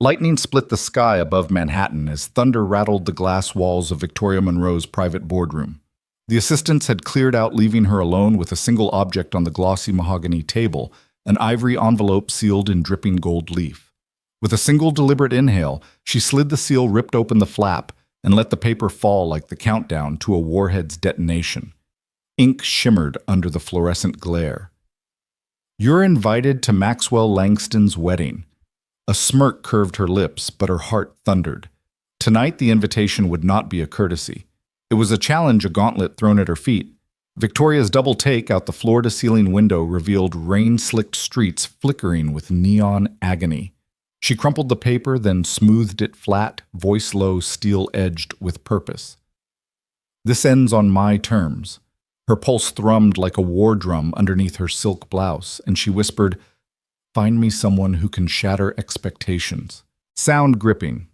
Lightning split the sky above Manhattan as thunder rattled the glass walls of Victoria Monroe's private boardroom. The assistants had cleared out, leaving her alone with a single object on the glossy mahogany table, an ivory envelope sealed in dripping gold leaf. With a single deliberate inhale, she slid the seal, ripped open the flap, and let the paper fall like the countdown to a warhead's detonation. Ink shimmered under the fluorescent glare. "You're invited to Maxwell Langston's wedding." A smirk curved her lips, but her heart thundered. Tonight the invitation would not be a courtesy. It was a challenge, a gauntlet thrown at her feet. Victoria's double take out the floor-to-ceiling window revealed rain-slicked streets flickering with neon agony. She crumpled the paper, then smoothed it flat, voice low, steel-edged with purpose. "This ends on my terms." Her pulse thrummed like a war drum underneath her silk blouse, and she whispered, "Find me someone who can shatter expectations." Sound gripping.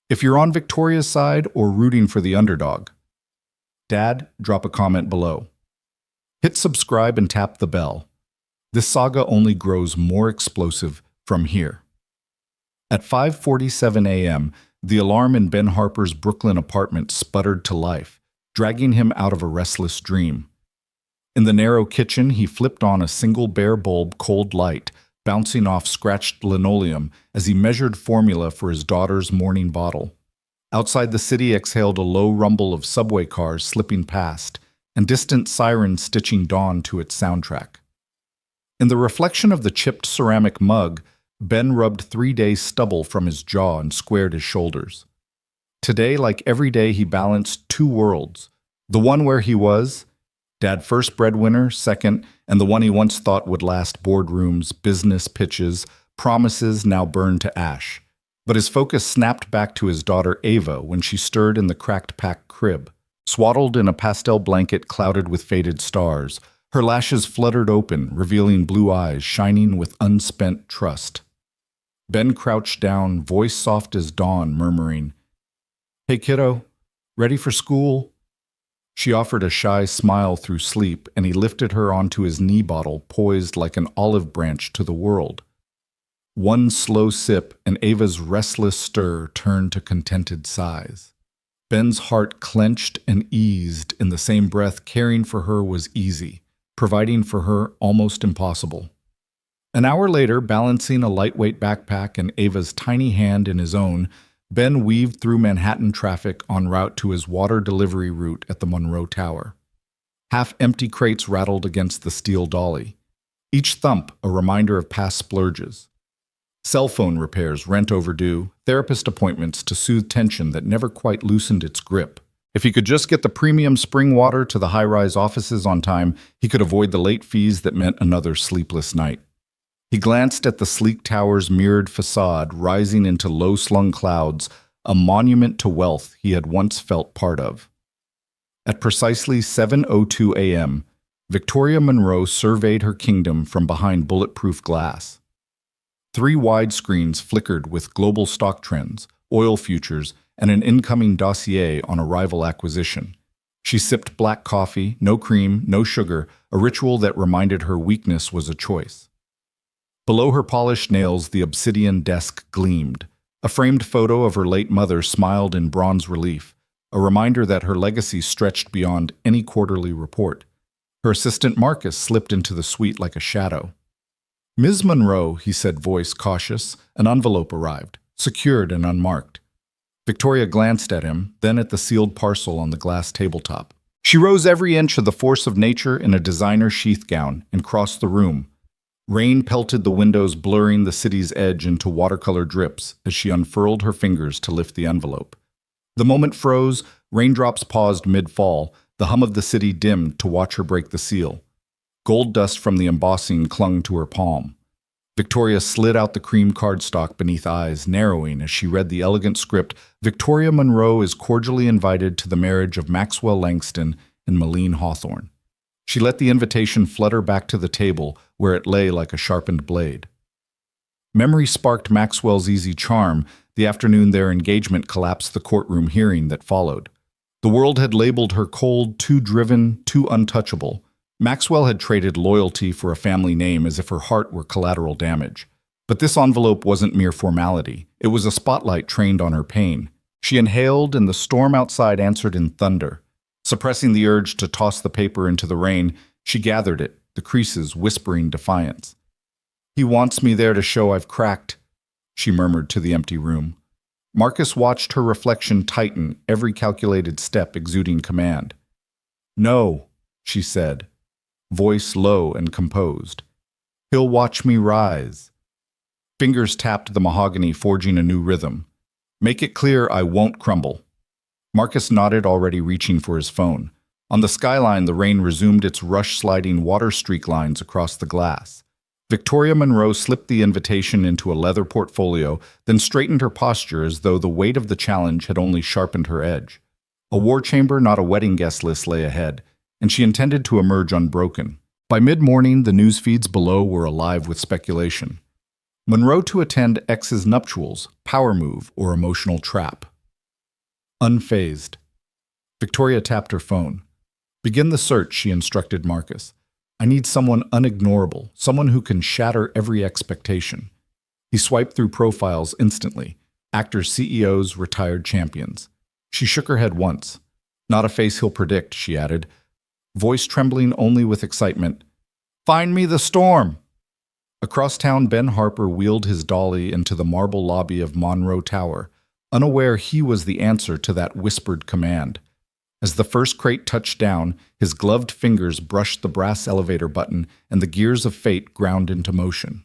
If you're on Victoria's side or rooting for the underdog. Dad, drop a comment below. Hit subscribe and tap the bell. This saga only grows more explosive from here. At 5:47 a.m., the alarm in Ben Harper's Brooklyn apartment sputtered to life, dragging him out of a restless dream. In the narrow kitchen, he flipped on a single bare bulb cold light, bouncing off scratched linoleum as he measured formula for his daughter's morning bottle. Outside, the city exhaled a low rumble of subway cars slipping past, and distant sirens stitching dawn to its soundtrack. In the reflection of the chipped ceramic mug, Ben rubbed 3 days' stubble from his jaw and squared his shoulders. Today, like every day, he balanced two worlds. The one where he was, Dad first breadwinner, second, and the one he once thought would last: boardrooms, business pitches, promises now burned to ash. But his focus snapped back to his daughter Ava when she stirred in the cracked packed crib. Swaddled in a pastel blanket clouded with faded stars, her lashes fluttered open, revealing blue eyes shining with unspent trust. Ben crouched down, voice soft as dawn, murmuring, "Hey kiddo, ready for school?" She offered a shy smile through sleep, and he lifted her onto his knee bottle, poised like an olive branch to the world. One slow sip, and Ava's restless stir turned to contented sighs. Ben's heart clenched and eased in the same breath. Caring for her was easy, providing for her almost impossible. An hour later, balancing a lightweight backpack and Ava's tiny hand in his own, Ben weaved through Manhattan traffic en route to his water delivery route at the Monroe Tower. Half-empty crates rattled against the steel dolly, each thump a reminder of past splurges. Cell phone repairs, rent overdue, therapist appointments to soothe tension that never quite loosened its grip. If he could just get the premium spring water to the high-rise offices on time, he could avoid the late fees that meant another sleepless night. He glanced at the sleek tower's mirrored facade rising into low-slung clouds, a monument to wealth he had once felt part of. At precisely 7:02 a.m., Victoria Monroe surveyed her kingdom from behind bulletproof glass. 3 widescreens flickered with global stock trends, oil futures, and an incoming dossier on a rival acquisition. She sipped black coffee, no cream, no sugar, a ritual that reminded her weakness was a choice. Below her polished nails, the obsidian desk gleamed. A framed photo of her late mother smiled in bronze relief, a reminder that her legacy stretched beyond any quarterly report. Her assistant Marcus slipped into the suite like a shadow. "Ms. Monroe," he said, voice cautious. An envelope arrived, secured and unmarked. Victoria glanced at him, then at the sealed parcel on the glass tabletop. She rose every inch of the force of nature in a designer sheath gown and crossed the room. Rain pelted the windows, blurring the city's edge into watercolor drips as she unfurled her fingers to lift the envelope. The moment froze, raindrops paused mid-fall, the hum of the city dimmed to watch her break the seal. Gold dust from the embossing clung to her palm. Victoria slid out the cream cardstock beneath eyes, narrowing as she read the elegant script. "Victoria Monroe is cordially invited to the marriage of Maxwell Langston and Malene Hawthorne." She let the invitation flutter back to the table, where it lay like a sharpened blade. Memory sparked Maxwell's easy charm. The afternoon their engagement collapsed the courtroom hearing that followed. The world had labeled her cold, too driven, too untouchable. Maxwell had traded loyalty for a family name as if her heart were collateral damage. But this envelope wasn't mere formality. It was a spotlight trained on her pain. She inhaled, and the storm outside answered in thunder. Suppressing the urge to toss the paper into the rain, she gathered it, the creases whispering defiance. "He wants me there to show I've cracked," she murmured to the empty room. Marcus watched her reflection tighten, every calculated step exuding command. "No," she said, voice low and composed. "He'll watch me rise." Fingers tapped the mahogany, forging a new rhythm. "Make it clear I won't crumble." Marcus nodded, already reaching for his phone. On the skyline, the rain resumed its rush-sliding water streak lines across the glass. Victoria Monroe slipped the invitation into a leather portfolio, then straightened her posture as though the weight of the challenge had only sharpened her edge. A war chamber, not a wedding guest list, lay ahead, and she intended to emerge unbroken. By mid-morning, the news feeds below were alive with speculation. Monroe to attend ex's nuptials, power move, or emotional trap. Unfazed. Victoria tapped her phone. "Begin the search," she instructed Marcus. "I need someone unignorable, someone who can shatter every expectation." He swiped through profiles instantly. Actors, CEOs, retired champions. She shook her head once. "Not a face he'll predict," she added, voice trembling only with excitement. "Find me the storm!" Across town, Ben Harper wheeled his dolly into the marble lobby of Monroe Tower, unaware he was the answer to that whispered command. As the first crate touched down, his gloved fingers brushed the brass elevator button, and the gears of fate ground into motion.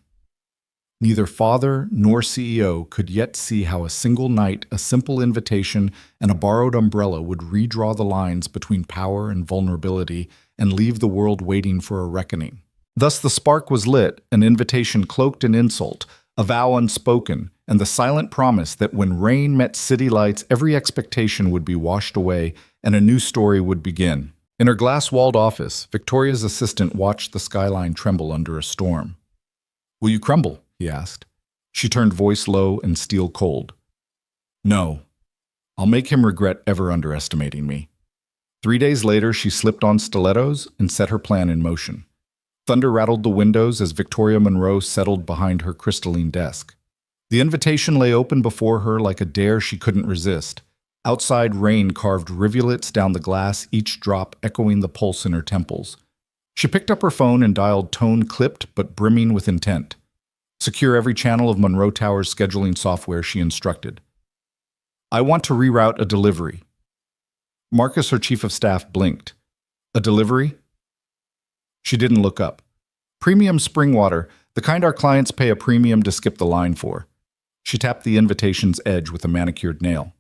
Neither father nor CEO could yet see how a single night, a simple invitation, and a borrowed umbrella would redraw the lines between power and vulnerability and leave the world waiting for a reckoning. Thus the spark was lit, an invitation cloaked in insult, a vow unspoken, and the silent promise that when rain met city lights, every expectation would be washed away and a new story would begin. In her glass-walled office, Victoria's assistant watched the skyline tremble under a storm. "Will you crumble?" he asked. She turned voice low and steel cold. "No. I'll make him regret ever underestimating me." 3 days later, she slipped on stilettos and set her plan in motion. Thunder rattled the windows as Victoria Monroe settled behind her crystalline desk. The invitation lay open before her like a dare she couldn't resist. Outside, rain carved rivulets down the glass, each drop echoing the pulse in her temples. She picked up her phone and dialed, tone clipped but brimming with intent. "Secure every channel of Monroe Tower's scheduling software," she instructed. "I want to reroute a delivery." Marcus, her chief of staff, blinked. "A delivery?" She didn't look up. "Premium spring water, the kind our clients pay a premium to skip the line for." She tapped the invitation's edge with a manicured nail.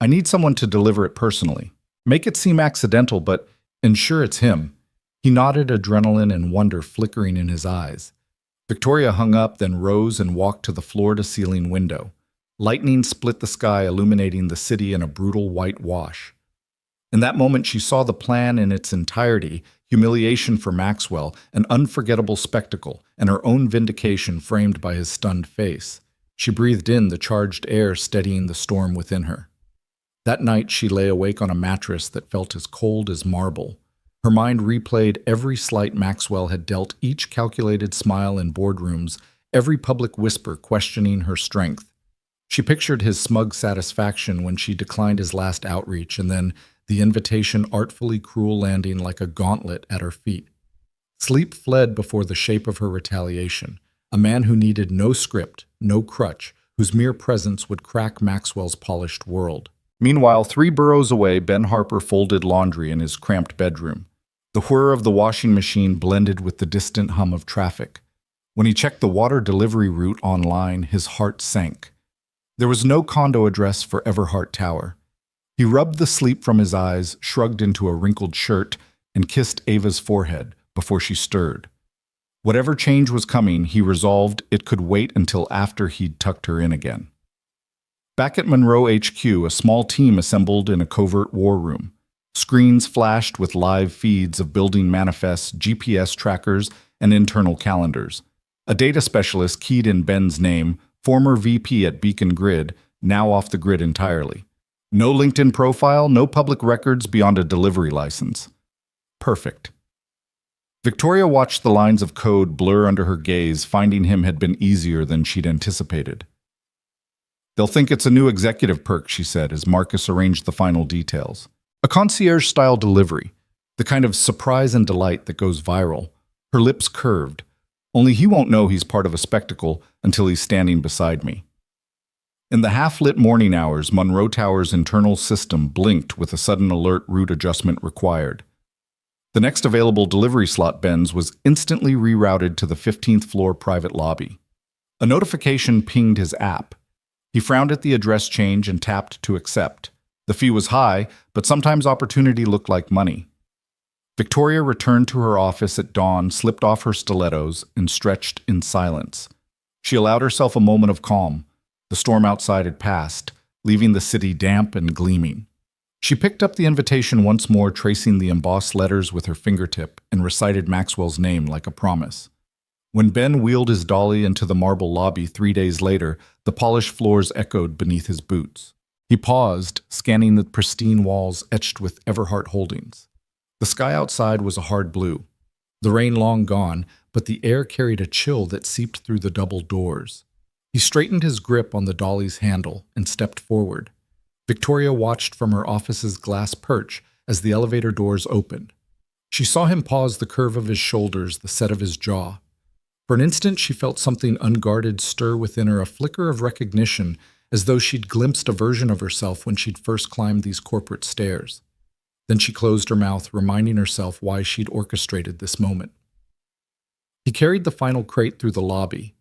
"I need someone to deliver it personally. Make it seem accidental, but ensure it's him." He nodded, adrenaline and wonder flickering in his eyes. Victoria hung up, then rose and walked to the floor-to-ceiling window. Lightning split the sky, illuminating the city in a brutal white wash. In that moment, she saw the plan in its entirety: humiliation for Maxwell, an unforgettable spectacle, and her own vindication framed by his stunned face. She breathed in the charged air, steadying the storm within her. That night, she lay awake on a mattress that felt as cold as marble. Her mind replayed every slight Maxwell had dealt, each calculated smile in boardrooms, every public whisper questioning her strength. She pictured his smug satisfaction when she declined his last outreach, and then the invitation artfully cruel landing like a gauntlet at her feet. Sleep fled before the shape of her retaliation, a man who needed no script, no crutch, whose mere presence would crack Maxwell's polished world. Meanwhile, 3 boroughs away, Ben Harper folded laundry in his cramped bedroom. The whir of the washing machine blended with the distant hum of traffic. When he checked the water delivery route online, his heart sank. There was no condo address for Everhart Tower. He rubbed the sleep from his eyes, shrugged into a wrinkled shirt, and kissed Ava's forehead before she stirred. Whatever change was coming, he resolved it could wait until after he'd tucked her in again. Back at Monroe HQ, a small team assembled in a covert war room. Screens flashed with live feeds of building manifests, GPS trackers, and internal calendars. A data specialist keyed in Ben's name, former VP at Beacon Grid, now off the grid entirely. No LinkedIn profile, no public records beyond a delivery license. Perfect. Victoria watched the lines of code blur under her gaze, finding him had been easier than she'd anticipated. "They'll think it's a new executive perk," she said as Marcus arranged the final details. "A concierge-style delivery, the kind of surprise and delight that goes viral." Her lips curved. "Only he won't know he's part of a spectacle until he's standing beside me." In the half-lit morning hours, Monroe Tower's internal system blinked with a sudden alert route adjustment required. The next available delivery slot, Ben's, was instantly rerouted to the 15th floor private lobby. A notification pinged his app. He frowned at the address change and tapped to accept. The fee was high, but sometimes opportunity looked like money. Victoria returned to her office at dawn, slipped off her stilettos, and stretched in silence. She allowed herself a moment of calm. The storm outside had passed, leaving the city damp and gleaming. She picked up the invitation once more, tracing the embossed letters with her fingertip, and recited Maxwell's name like a promise. When Ben wheeled his dolly into the marble lobby 3 days later, the polished floors echoed beneath his boots. He paused, scanning the pristine walls etched with Everhart Holdings. The sky outside was a hard blue. The rain long gone, but the air carried a chill that seeped through the double doors. He straightened his grip on the dolly's handle and stepped forward. Victoria watched from her office's glass perch as the elevator doors opened. She saw him pause, the curve of his shoulders, the set of his jaw. For an instant, she felt something unguarded stir within her, a flicker of recognition, as though she'd glimpsed a version of herself when she'd first climbed these corporate stairs. Then she closed her mouth, reminding herself why she'd orchestrated this moment. He carried the final crate through the lobby,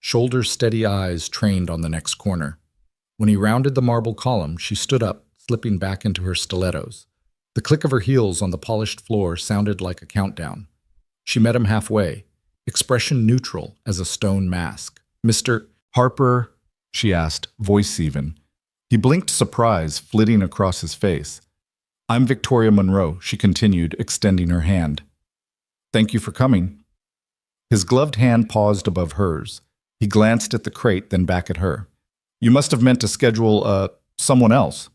shoulders steady, eyes trained on the next corner. When he rounded the marble column, she stood up, slipping back into her stilettos. The click of her heels on the polished floor sounded like a countdown. She met him halfway, expression neutral as a stone mask. "Mr. Harper?" she asked, voice even. He blinked surprise, flitting across his face. "I'm Victoria Monroe," she continued, extending her hand. "Thank you for coming." His gloved hand paused above hers. He glanced at the crate, then back at her. "You must have meant to schedule, someone else."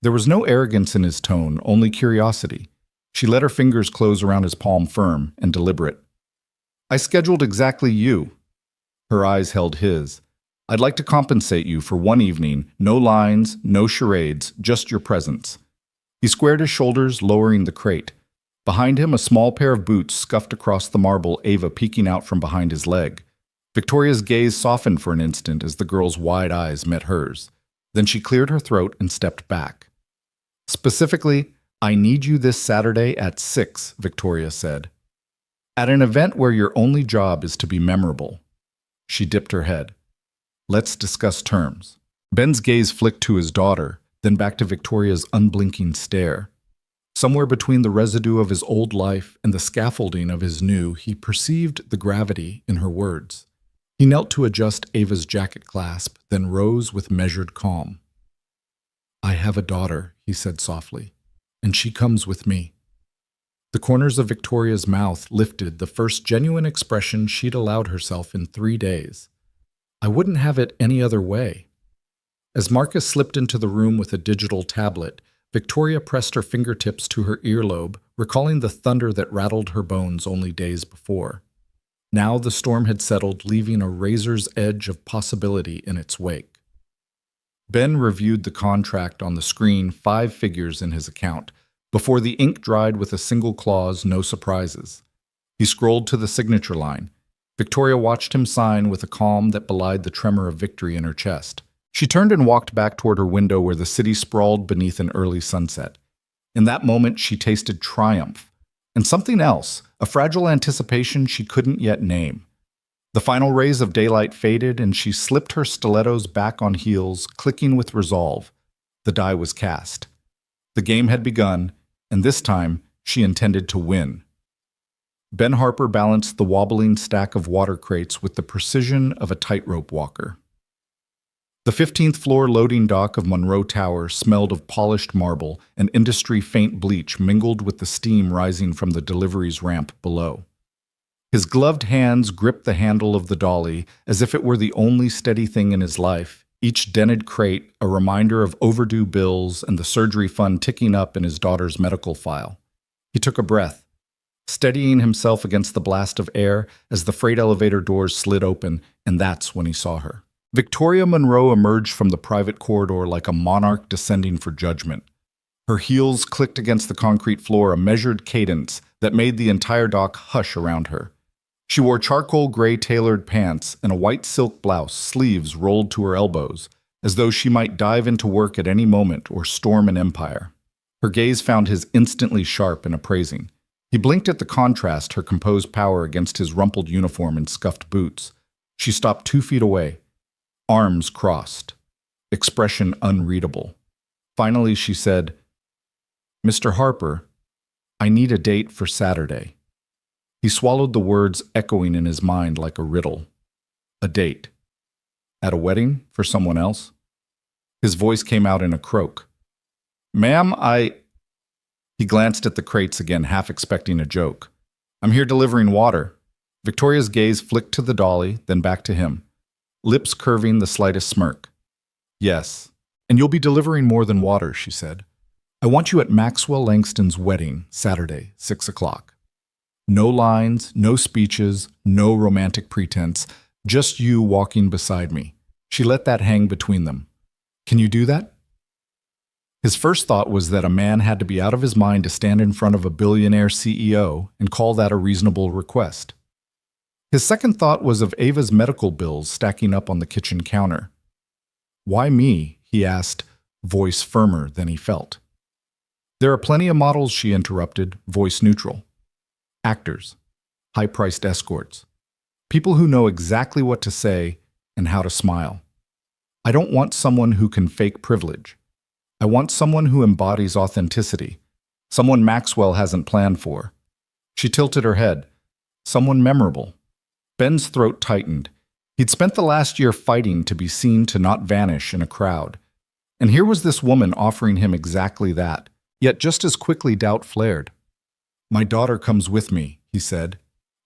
There was no arrogance in his tone, only curiosity. She let her fingers close around his palm, firm and deliberate. "I scheduled exactly you." Her eyes held his. "I'd like to compensate you for one evening, no lines, no charades, just your presence." He squared his shoulders, lowering the crate. Behind him, a small pair of boots scuffed across the marble, Ava peeking out from behind his leg. Victoria's gaze softened for an instant as the girl's wide eyes met hers. Then she cleared her throat and stepped back. "Specifically, I need you this Saturday at 6, Victoria said. "At an event where your only job is to be memorable." She dipped her head. "Let's discuss terms." Ben's gaze flicked to his daughter, then back to Victoria's unblinking stare. Somewhere between the residue of his old life and the scaffolding of his new, he perceived the gravity in her words. He knelt to adjust Ava's jacket clasp, then rose with measured calm. "I have a daughter," he said softly, "and she comes with me." The corners of Victoria's mouth lifted, the first genuine expression she'd allowed herself in 3 days. "I wouldn't have it any other way." As Marcus slipped into the room with a digital tablet, Victoria pressed her fingertips to her earlobe, recalling the thunder that rattled her bones only days before. Now the storm had settled, leaving a razor's edge of possibility in its wake. Ben reviewed the contract on the screen, 5 figures in his account. Before the ink dried with a single clause, no surprises. He scrolled to the signature line. Victoria watched him sign with a calm that belied the tremor of victory in her chest. She turned and walked back toward her window where the city sprawled beneath an early sunset. In that moment, she tasted triumph. And something else, a fragile anticipation she couldn't yet name. The final rays of daylight faded, and she slipped her stilettos back on heels, clicking with resolve. The die was cast. The game had begun, and this time she intended to win. Ben Harper balanced the wobbling stack of water crates with the precision of a tightrope walker. The 15th floor loading dock of Monroe Tower smelled of polished marble and industry-faint bleach mingled with the steam rising from the deliveries ramp below. His gloved hands gripped the handle of the dolly as if it were the only steady thing in his life, each dented crate a reminder of overdue bills and the surgery fund ticking up in his daughter's medical file. He took a breath. steadying himself against the blast of air as the freight elevator doors slid open, and that's when he saw her. Victoria Monroe emerged from the private corridor like a monarch descending for judgment. Her heels clicked against the concrete floor, a measured cadence that made the entire dock hush around her. She wore charcoal gray tailored pants and a white silk blouse, sleeves rolled to her elbows, as though she might dive into work at any moment or storm an empire. Her gaze found his instantly sharp and appraising. He blinked at the contrast, her composed power against his rumpled uniform and scuffed boots. She stopped 2 feet away, arms crossed, expression unreadable. Finally, she said, "Mr. Harper, I need a date for Saturday." He swallowed the words, echoing in his mind like a riddle. A date. At a wedding for someone else? His voice came out in a croak. "Ma'am, He glanced at the crates again, half expecting a joke. "I'm here delivering water." Victoria's gaze flicked to the dolly, then back to him, lips curving the slightest smirk. "Yes, and you'll be delivering more than water," she said. "I want you at Maxwell Langston's wedding, Saturday, 6 o'clock. No lines, no speeches, no romantic pretense, just you walking beside me." She let that hang between them. "Can you do that?" His first thought was that a man had to be out of his mind to stand in front of a billionaire CEO and call that a reasonable request. His second thought was of Ava's medical bills stacking up on the kitchen counter. "Why me?" he asked, voice firmer than he felt. "There are plenty of models," she interrupted, voice neutral. "Actors, high-priced escorts, people who know exactly what to say and how to smile. I don't want someone who can fake privilege. I want someone who embodies authenticity, someone Maxwell hasn't planned for." She tilted her head. "Someone memorable." Ben's throat tightened. He'd spent the last year fighting to be seen, to not vanish in a crowd. And here was this woman offering him exactly that. Yet just as quickly doubt flared. "My daughter comes with me," he said.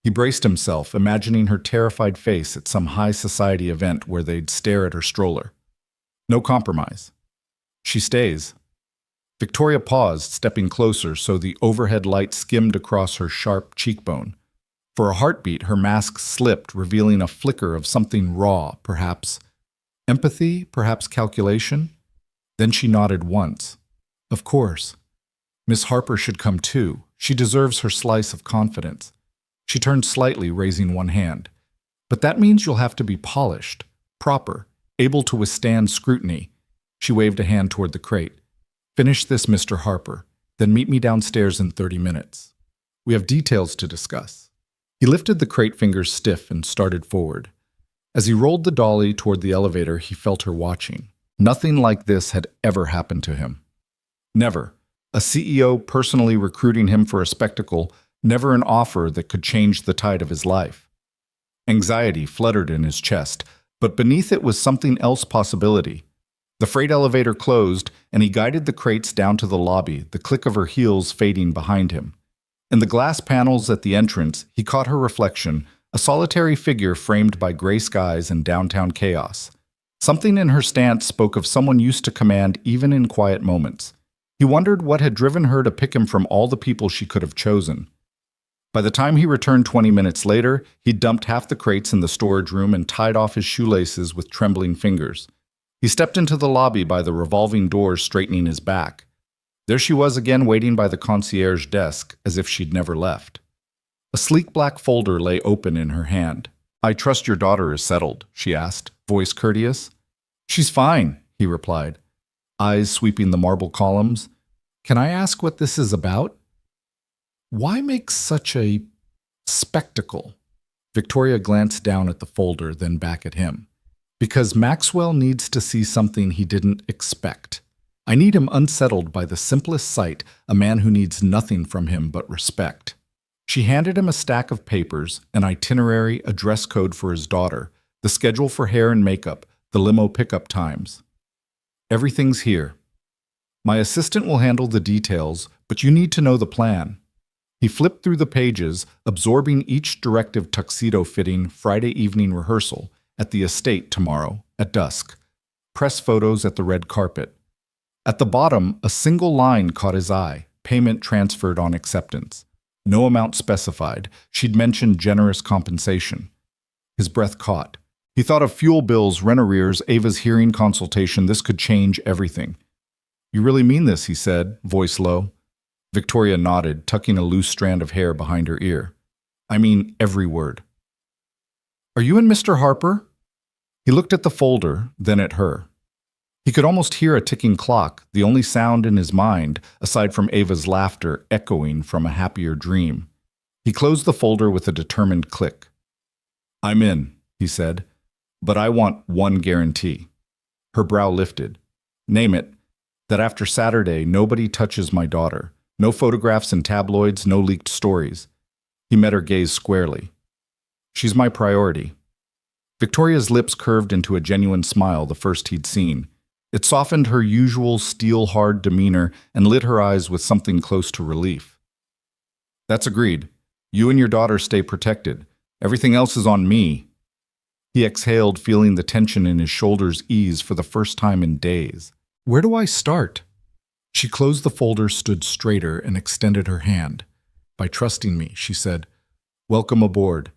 He braced himself, imagining her terrified face at some high society event where they'd stare at her stroller. No compromise. "She stays." Victoria paused, stepping closer so the overhead light skimmed across her sharp cheekbone. For a heartbeat, her mask slipped, revealing a flicker of something raw, perhaps empathy, perhaps calculation. Then she nodded once. "Of course. Miss Harper should come too. She deserves her slice of confidence." She turned slightly, raising one hand. "But that means you'll have to be polished, proper, able to withstand scrutiny." She waved a hand toward the crate. "Finish this, Mr. Harper, then meet me downstairs in 30 minutes. We have details to discuss." He lifted the crate fingers stiff and started forward. As he rolled the dolly toward the elevator, he felt her watching. Nothing like this had ever happened to him. Never. A CEO personally recruiting him for a spectacle, never an offer that could change the tide of his life. Anxiety fluttered in his chest, but beneath it was something else, possibility. The freight elevator closed, and he guided the crates down to the lobby, the click of her heels fading behind him. In the glass panels at the entrance, he caught her reflection, a solitary figure framed by gray skies and downtown chaos. Something in her stance spoke of someone used to command even in quiet moments. He wondered what had driven her to pick him from all the people she could have chosen. By the time he returned 20 minutes later, he'd dumped half the crates in the storage room and tied off his shoelaces with trembling fingers. He stepped into the lobby by the revolving doors, straightening his back. There she was again, waiting by the concierge desk, as if she'd never left. A sleek black folder lay open in her hand. "I trust your daughter is settled," she asked, voice courteous. "She's fine," he replied, eyes sweeping the marble columns. "Can I ask what this is about? Why make such a spectacle?" Victoria glanced down at the folder, then back at him. "Because Maxwell needs to see something he didn't expect. I need him unsettled by the simplest sight, a man who needs nothing from him but respect." She handed him a stack of papers, an itinerary, a dress code for his daughter, the schedule for hair and makeup, the limo pickup times. "Everything's here. My assistant will handle the details, but you need to know the plan." He flipped through the pages, absorbing each directive: tuxedo-fitting, Friday evening rehearsal, at the estate tomorrow, at dusk, press photos at the red carpet. At the bottom, a single line caught his eye: payment transferred on acceptance. No amount specified. She'd mentioned generous compensation. His breath caught. He thought of fuel bills, rent arrears, Ava's hearing consultation. This could change everything. You really mean this, he said, voice low. Victoria nodded, tucking a loose strand of hair behind her ear. I mean every word. Are you and Mr. Harper? He looked at the folder, then at her. He could almost hear a ticking clock, the only sound in his mind, aside from Ava's laughter, echoing from a happier dream. He closed the folder with a determined click. I'm in, he said, but I want one guarantee. Her brow lifted. Name it. That after Saturday, nobody touches my daughter. No photographs in tabloids, no leaked stories. He met her gaze squarely. She's my priority. Victoria's lips curved into a genuine smile, the first he'd seen. It softened her usual steel-hard demeanor and lit her eyes with something close to relief. That's agreed. You and your daughter stay protected. Everything else is on me. He exhaled, feeling the tension in his shoulders ease for the first time in days. Where do I start? She closed the folder, stood straighter, and extended her hand. By trusting me, she said, welcome aboard.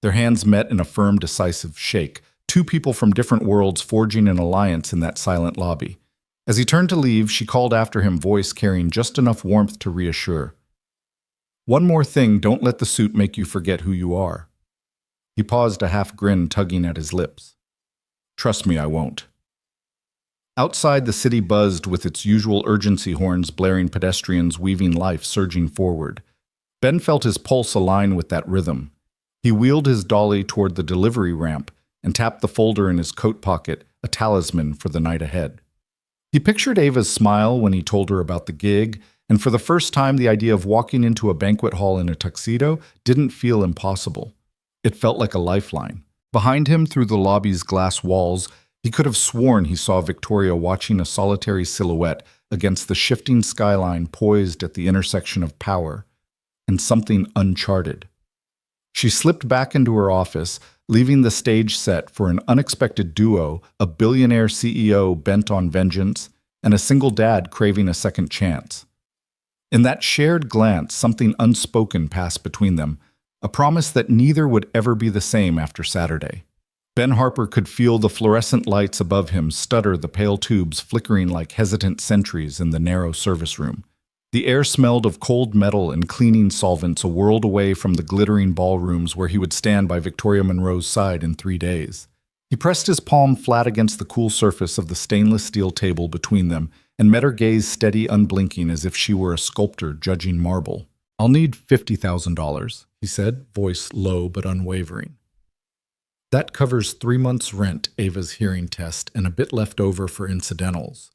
Their hands met in a firm, decisive shake, two people from different worlds forging an alliance in that silent lobby. As he turned to leave, she called after him, voice carrying just enough warmth to reassure. One more thing, don't let the suit make you forget who you are. He paused, a half grin tugging at his lips. Trust me, I won't. Outside, the city buzzed with its usual urgency horns blaring, pedestrians weaving life surging forward. Ben felt his pulse align with that rhythm. He wheeled his dolly toward the delivery ramp and tapped the folder in his coat pocket, a talisman for the night ahead. He pictured Ava's smile when he told her about the gig, and for the first time the idea of walking into a banquet hall in a tuxedo didn't feel impossible. It felt like a lifeline. Behind him, through the lobby's glass walls, he could have sworn he saw Victoria watching a solitary silhouette against the shifting skyline poised at the intersection of power and something uncharted. She slipped back into her office, leaving the stage set for an unexpected duo, a billionaire CEO bent on vengeance and a single dad craving a second chance. In that shared glance, something unspoken passed between them, a promise that neither would ever be the same after Saturday. Ben Harper could feel the fluorescent lights above him stutter, the pale tubes flickering like hesitant sentries in the narrow service room. The air smelled of cold metal and cleaning solvents, a world away from the glittering ballrooms where he would stand by Victoria Monroe's side in 3 days. He pressed his palm flat against the cool surface of the stainless steel table between them and met her gaze steady, unblinking, as if she were a sculptor judging marble. I'll need $50,000, he said, voice low but unwavering. That covers 3 months' rent, Ava's hearing test, and a bit left over for incidentals.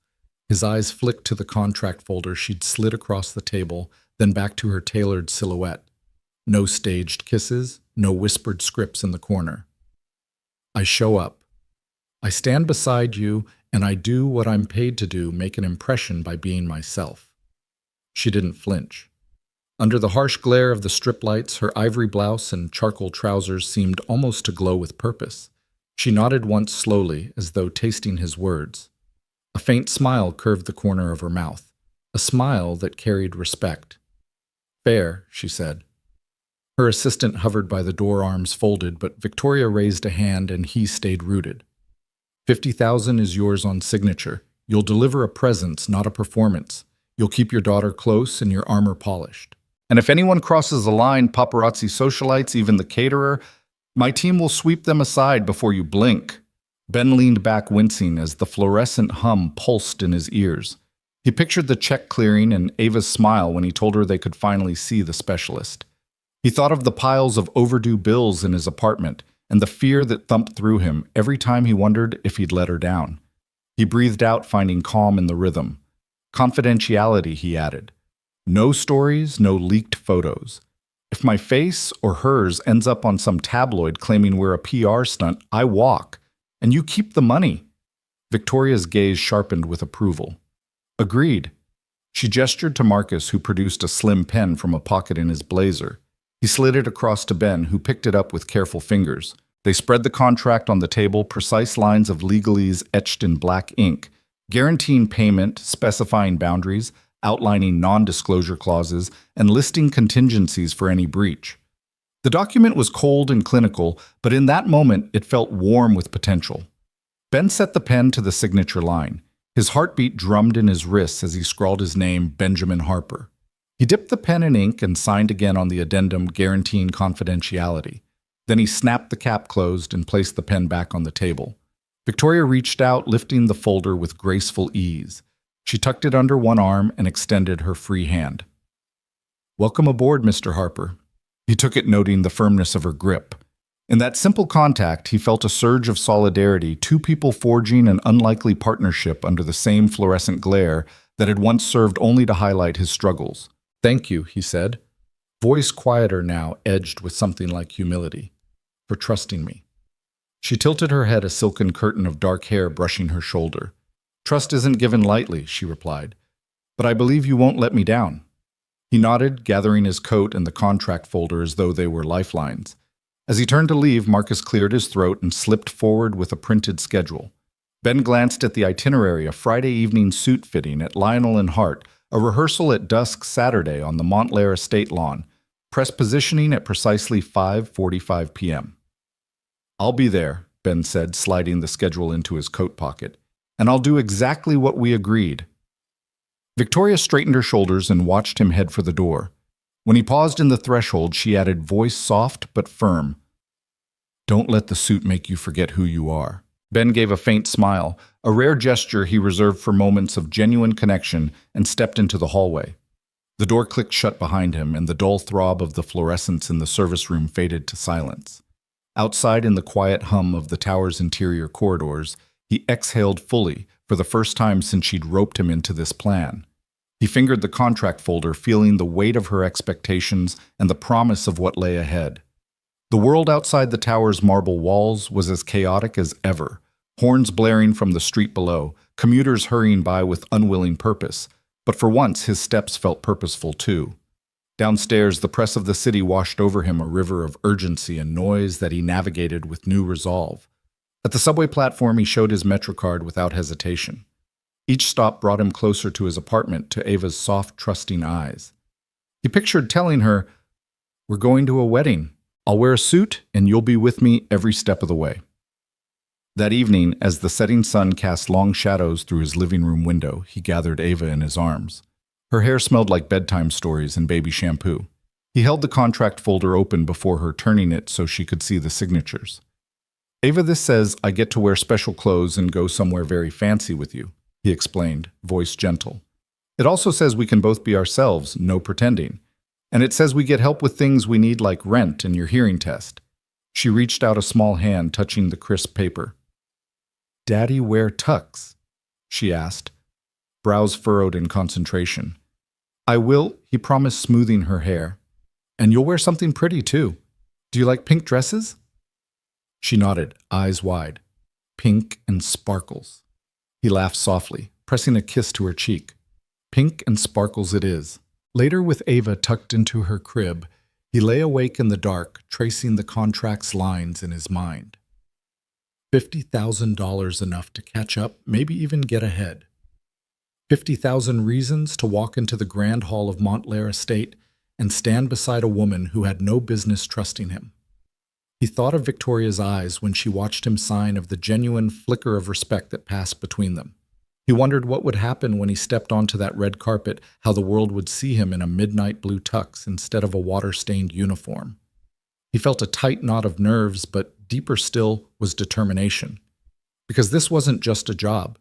His eyes flicked to the contract folder she'd slid across the table, then back to her tailored silhouette. No staged kisses, no whispered scripts in the corner. I show up. I stand beside you, and I do what I'm paid to do, make an impression by being myself. She didn't flinch. Under the harsh glare of the strip lights, her ivory blouse and charcoal trousers seemed almost to glow with purpose. She nodded once slowly, as though tasting his words. A faint smile curved the corner of her mouth, a smile that carried respect. Fair, she said. Her assistant hovered by the door, arms folded, but Victoria raised a hand and he stayed rooted. $50,000 is yours on signature. You'll deliver a presence, not a performance. You'll keep your daughter close and your armor polished. And if anyone crosses the line, paparazzi socialites, even the caterer, my team will sweep them aside before you blink. Ben leaned back, wincing as the fluorescent hum pulsed in his ears. He pictured the check clearing and Ava's smile when he told her they could finally see the specialist. He thought of the piles of overdue bills in his apartment and the fear that thumped through him every time he wondered if he'd let her down. He breathed out, finding calm in the rhythm. Confidentiality, he added. No stories, no leaked photos. If my face or hers ends up on some tabloid claiming we're a PR stunt, I walk. And you keep the money. Victoria's gaze sharpened with approval. Agreed. She gestured to Marcus, who produced a slim pen from a pocket in his blazer. He slid it across to Ben, who picked it up with careful fingers. They spread the contract on the table, precise lines of legalese etched in black ink, guaranteeing payment, specifying boundaries, outlining non-disclosure clauses and listing contingencies for any breach. The document was cold and clinical, but in that moment it felt warm with potential. Ben set the pen to the signature line. His heartbeat drummed in his wrists as he scrawled his name, Benjamin Harper. He dipped the pen in ink and signed again on the addendum guaranteeing confidentiality. Then he snapped the cap closed and placed the pen back on the table. Victoria reached out, lifting the folder with graceful ease. She tucked it under one arm and extended her free hand. "Welcome aboard, Mr. Harper." He took it, noting the firmness of her grip. In that simple contact, he felt a surge of solidarity, two people forging an unlikely partnership under the same fluorescent glare that had once served only to highlight his struggles. "Thank you," he said, voice quieter now, edged with something like humility, "for trusting me." She tilted her head, a silken curtain of dark hair brushing her shoulder. "Trust isn't given lightly," she replied, "but I believe you won't let me down." He nodded, gathering his coat and the contract folder as though they were lifelines. As he turned to leave, Marcus cleared his throat and slipped forward with a printed schedule. Ben glanced at the itinerary, a Friday evening suit fitting at Lionel and Hart, a rehearsal at dusk Saturday on the Montclair estate lawn, press positioning at precisely 5:45 p.m. "I'll be there," Ben said, sliding the schedule into his coat pocket, "and I'll do exactly what we agreed." Victoria straightened her shoulders and watched him head for the door. When he paused in the threshold, she added, voice soft but firm, "Don't let the suit make you forget who you are." Ben gave a faint smile, a rare gesture he reserved for moments of genuine connection, and stepped into the hallway. The door clicked shut behind him, and the dull throb of the fluorescents in the service room faded to silence. Outside, in the quiet hum of the tower's interior corridors, he exhaled fully, for the first time since she'd roped him into this plan. He fingered the contract folder, feeling the weight of her expectations and the promise of what lay ahead. The world outside the tower's marble walls was as chaotic as ever, horns blaring from the street below, commuters hurrying by with unwilling purpose. But for once, his steps felt purposeful too. Downstairs, the press of the city washed over him, a river of urgency and noise that he navigated with new resolve. At the subway platform, he showed his MetroCard without hesitation. Each stop brought him closer to his apartment, to Ava's soft, trusting eyes. He pictured telling her, "We're going to a wedding. I'll wear a suit, and you'll be with me every step of the way." That evening, as the setting sun cast long shadows through his living room window, he gathered Ava in his arms. Her hair smelled like bedtime stories and baby shampoo. He held the contract folder open before her, turning it so she could see the signatures. "Ava, this says I get to wear special clothes and go somewhere very fancy with you," he explained, voice gentle. "It also says we can both be ourselves, no pretending. And it says we get help with things we need like rent and your hearing test." She reached out a small hand, touching the crisp paper. "Daddy wear tux?" she asked, brows furrowed in concentration. "I will," he promised, smoothing her hair. "And you'll wear something pretty, too. Do you like pink dresses?" She nodded, eyes wide. "Pink and sparkles." He laughed softly, pressing a kiss to her cheek. "Pink and sparkles it is." Later, with Ava tucked into her crib, he lay awake in the dark, tracing the contract's lines in his mind. $50,000 enough to catch up, maybe even get ahead. 50,000 reasons to walk into the grand hall of Montclair Estate and stand beside a woman who had no business trusting him. He thought of Victoria's eyes when she watched him sign, of the genuine flicker of respect that passed between them. He wondered what would happen when he stepped onto that red carpet, how the world would see him in a midnight blue tux instead of a water-stained uniform. He felt a tight knot of nerves, but deeper still was determination. Because this wasn't just a job.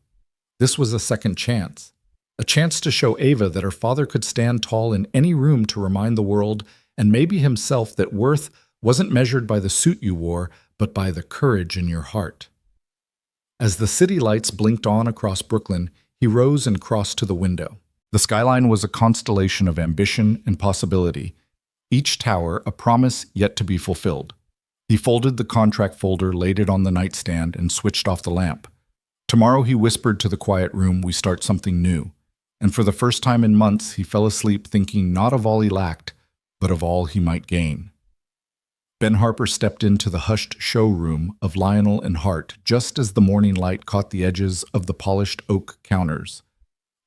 This was a second chance. A chance to show Ava that her father could stand tall in any room, to remind the world, and maybe himself, that worth wasn't measured by the suit you wore, but by the courage in your heart. As the city lights blinked on across Brooklyn, he rose and crossed to the window. The skyline was a constellation of ambition and possibility, each tower a promise yet to be fulfilled. He folded the contract folder, laid it on the nightstand, and switched off the lamp. Tomorrow, he whispered to the quiet room, we start something new. And for the first time in months, he fell asleep thinking not of all he lacked, but of all he might gain. Ben Harper stepped into the hushed showroom of Lionel and Hart just as the morning light caught the edges of the polished oak counters.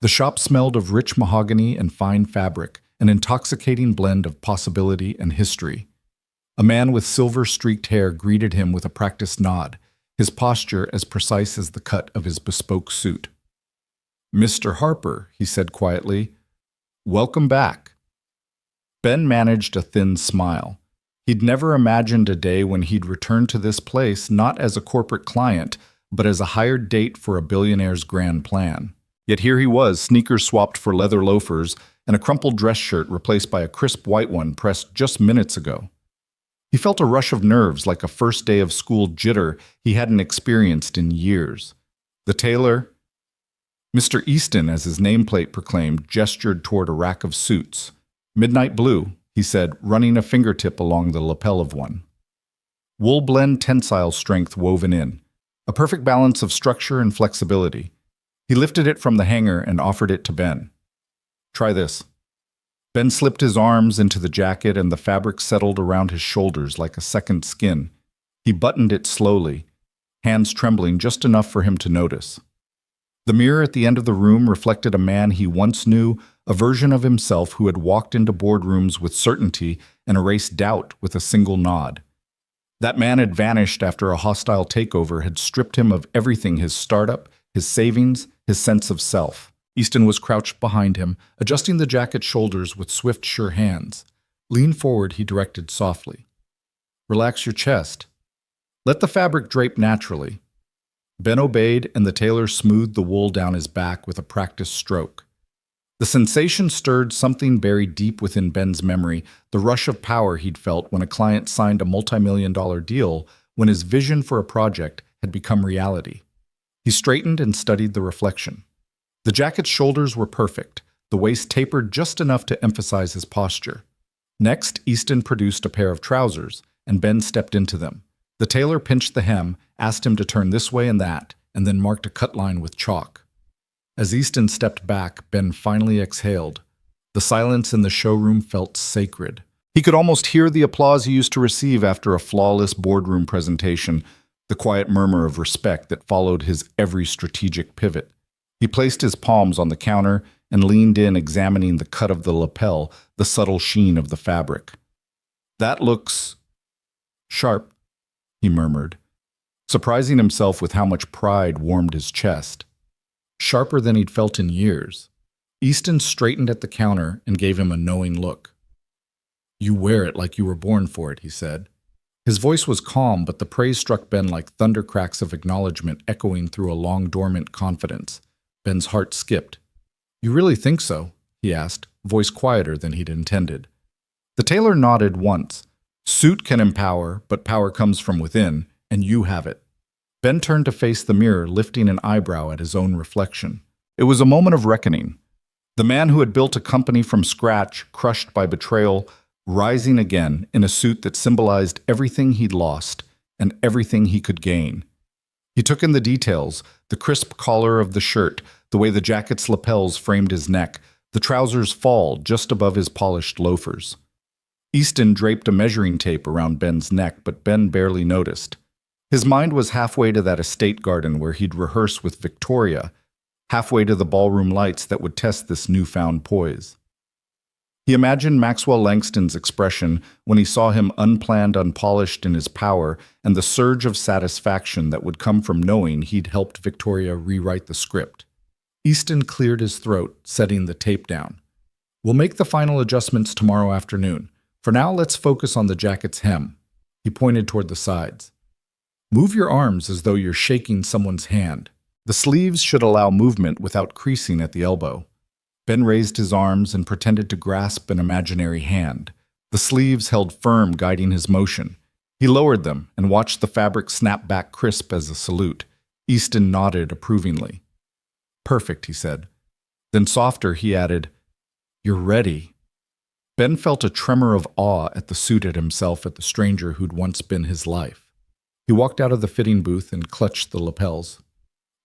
The shop smelled of rich mahogany and fine fabric, an intoxicating blend of possibility and history. A man with silver-streaked hair greeted him with a practiced nod, his posture as precise as the cut of his bespoke suit. "Mr. Harper," he said quietly, "welcome back." Ben managed a thin smile. He'd never imagined a day when he'd return to this place not as a corporate client, but as a hired date for a billionaire's grand plan. Yet here he was, sneakers swapped for leather loafers, and a crumpled dress shirt replaced by a crisp white one pressed just minutes ago. He felt a rush of nerves like a first day of school jitter he hadn't experienced in years. The tailor, Mr. Easton, as his nameplate proclaimed, gestured toward a rack of suits. "Midnight blue," he said, running a fingertip along the lapel of one. Wool blend tensile strength woven in, a perfect balance of structure and flexibility. He lifted it from the hanger and offered it to Ben. "Try this." Ben slipped his arms into the jacket and the fabric settled around his shoulders like a second skin. He buttoned it slowly, hands trembling just enough for him to notice. The mirror at the end of the room reflected a man he once knew, a version of himself who had walked into boardrooms with certainty and erased doubt with a single nod. That man had vanished after a hostile takeover had stripped him of everything: his startup, his savings, his sense of self. Easton was crouched behind him, adjusting the jacket's shoulders with swift, sure hands. "Lean forward," he directed softly. "Relax your chest. Let the fabric drape naturally." Ben obeyed, and the tailor smoothed the wool down his back with a practiced stroke. The sensation stirred something buried deep within Ben's memory, the rush of power he'd felt when a client signed a multi-million-dollar deal, when his vision for a project had become reality. He straightened and studied the reflection. The jacket's shoulders were perfect, the waist tapered just enough to emphasize his posture. Next, Easton produced a pair of trousers, and Ben stepped into them. The tailor pinched the hem, asked him to turn this way and that, and then marked a cut line with chalk. As Easton stepped back, Ben finally exhaled. The silence in the showroom felt sacred. He could almost hear the applause he used to receive after a flawless boardroom presentation, the quiet murmur of respect that followed his every strategic pivot. He placed his palms on the counter and leaned in, examining the cut of the lapel, the subtle sheen of the fabric. "That looks sharp," he murmured, surprising himself with how much pride warmed his chest. Sharper than he'd felt in years. Easton straightened at the counter and gave him a knowing look. "You wear it like you were born for it," he said. His voice was calm, but the praise struck Ben like thundercracks of acknowledgement echoing through a long-dormant confidence. Ben's heart skipped. "You really think so?" he asked, voice quieter than he'd intended. The tailor nodded once. "Suit can empower, but power comes from within, and you have it." Ben turned to face the mirror, lifting an eyebrow at his own reflection. It was a moment of reckoning. The man who had built a company from scratch, crushed by betrayal, rising again in a suit that symbolized everything he'd lost and everything he could gain. He took in the details, the crisp collar of the shirt, the way the jacket's lapels framed his neck, the trousers' fall just above his polished loafers. Easton draped a measuring tape around Ben's neck, but Ben barely noticed. His mind was halfway to that estate garden where he'd rehearse with Victoria, halfway to the ballroom lights that would test this newfound poise. He imagined Maxwell Langston's expression when he saw him unplanned, unpolished in his power, and the surge of satisfaction that would come from knowing he'd helped Victoria rewrite the script. Easton cleared his throat, setting the tape down. "We'll make the final adjustments tomorrow afternoon. For now, let's focus on the jacket's hem." He pointed toward the sides. "Move your arms as though you're shaking someone's hand. The sleeves should allow movement without creasing at the elbow." Ben raised his arms and pretended to grasp an imaginary hand. The sleeves held firm, guiding his motion. He lowered them and watched the fabric snap back crisp as a salute. Easton nodded approvingly. "Perfect," he said. Then softer, he added, "You're ready." Ben felt a tremor of awe at the suit, at himself, at the stranger who'd once been his life. He walked out of the fitting booth and clutched the lapels.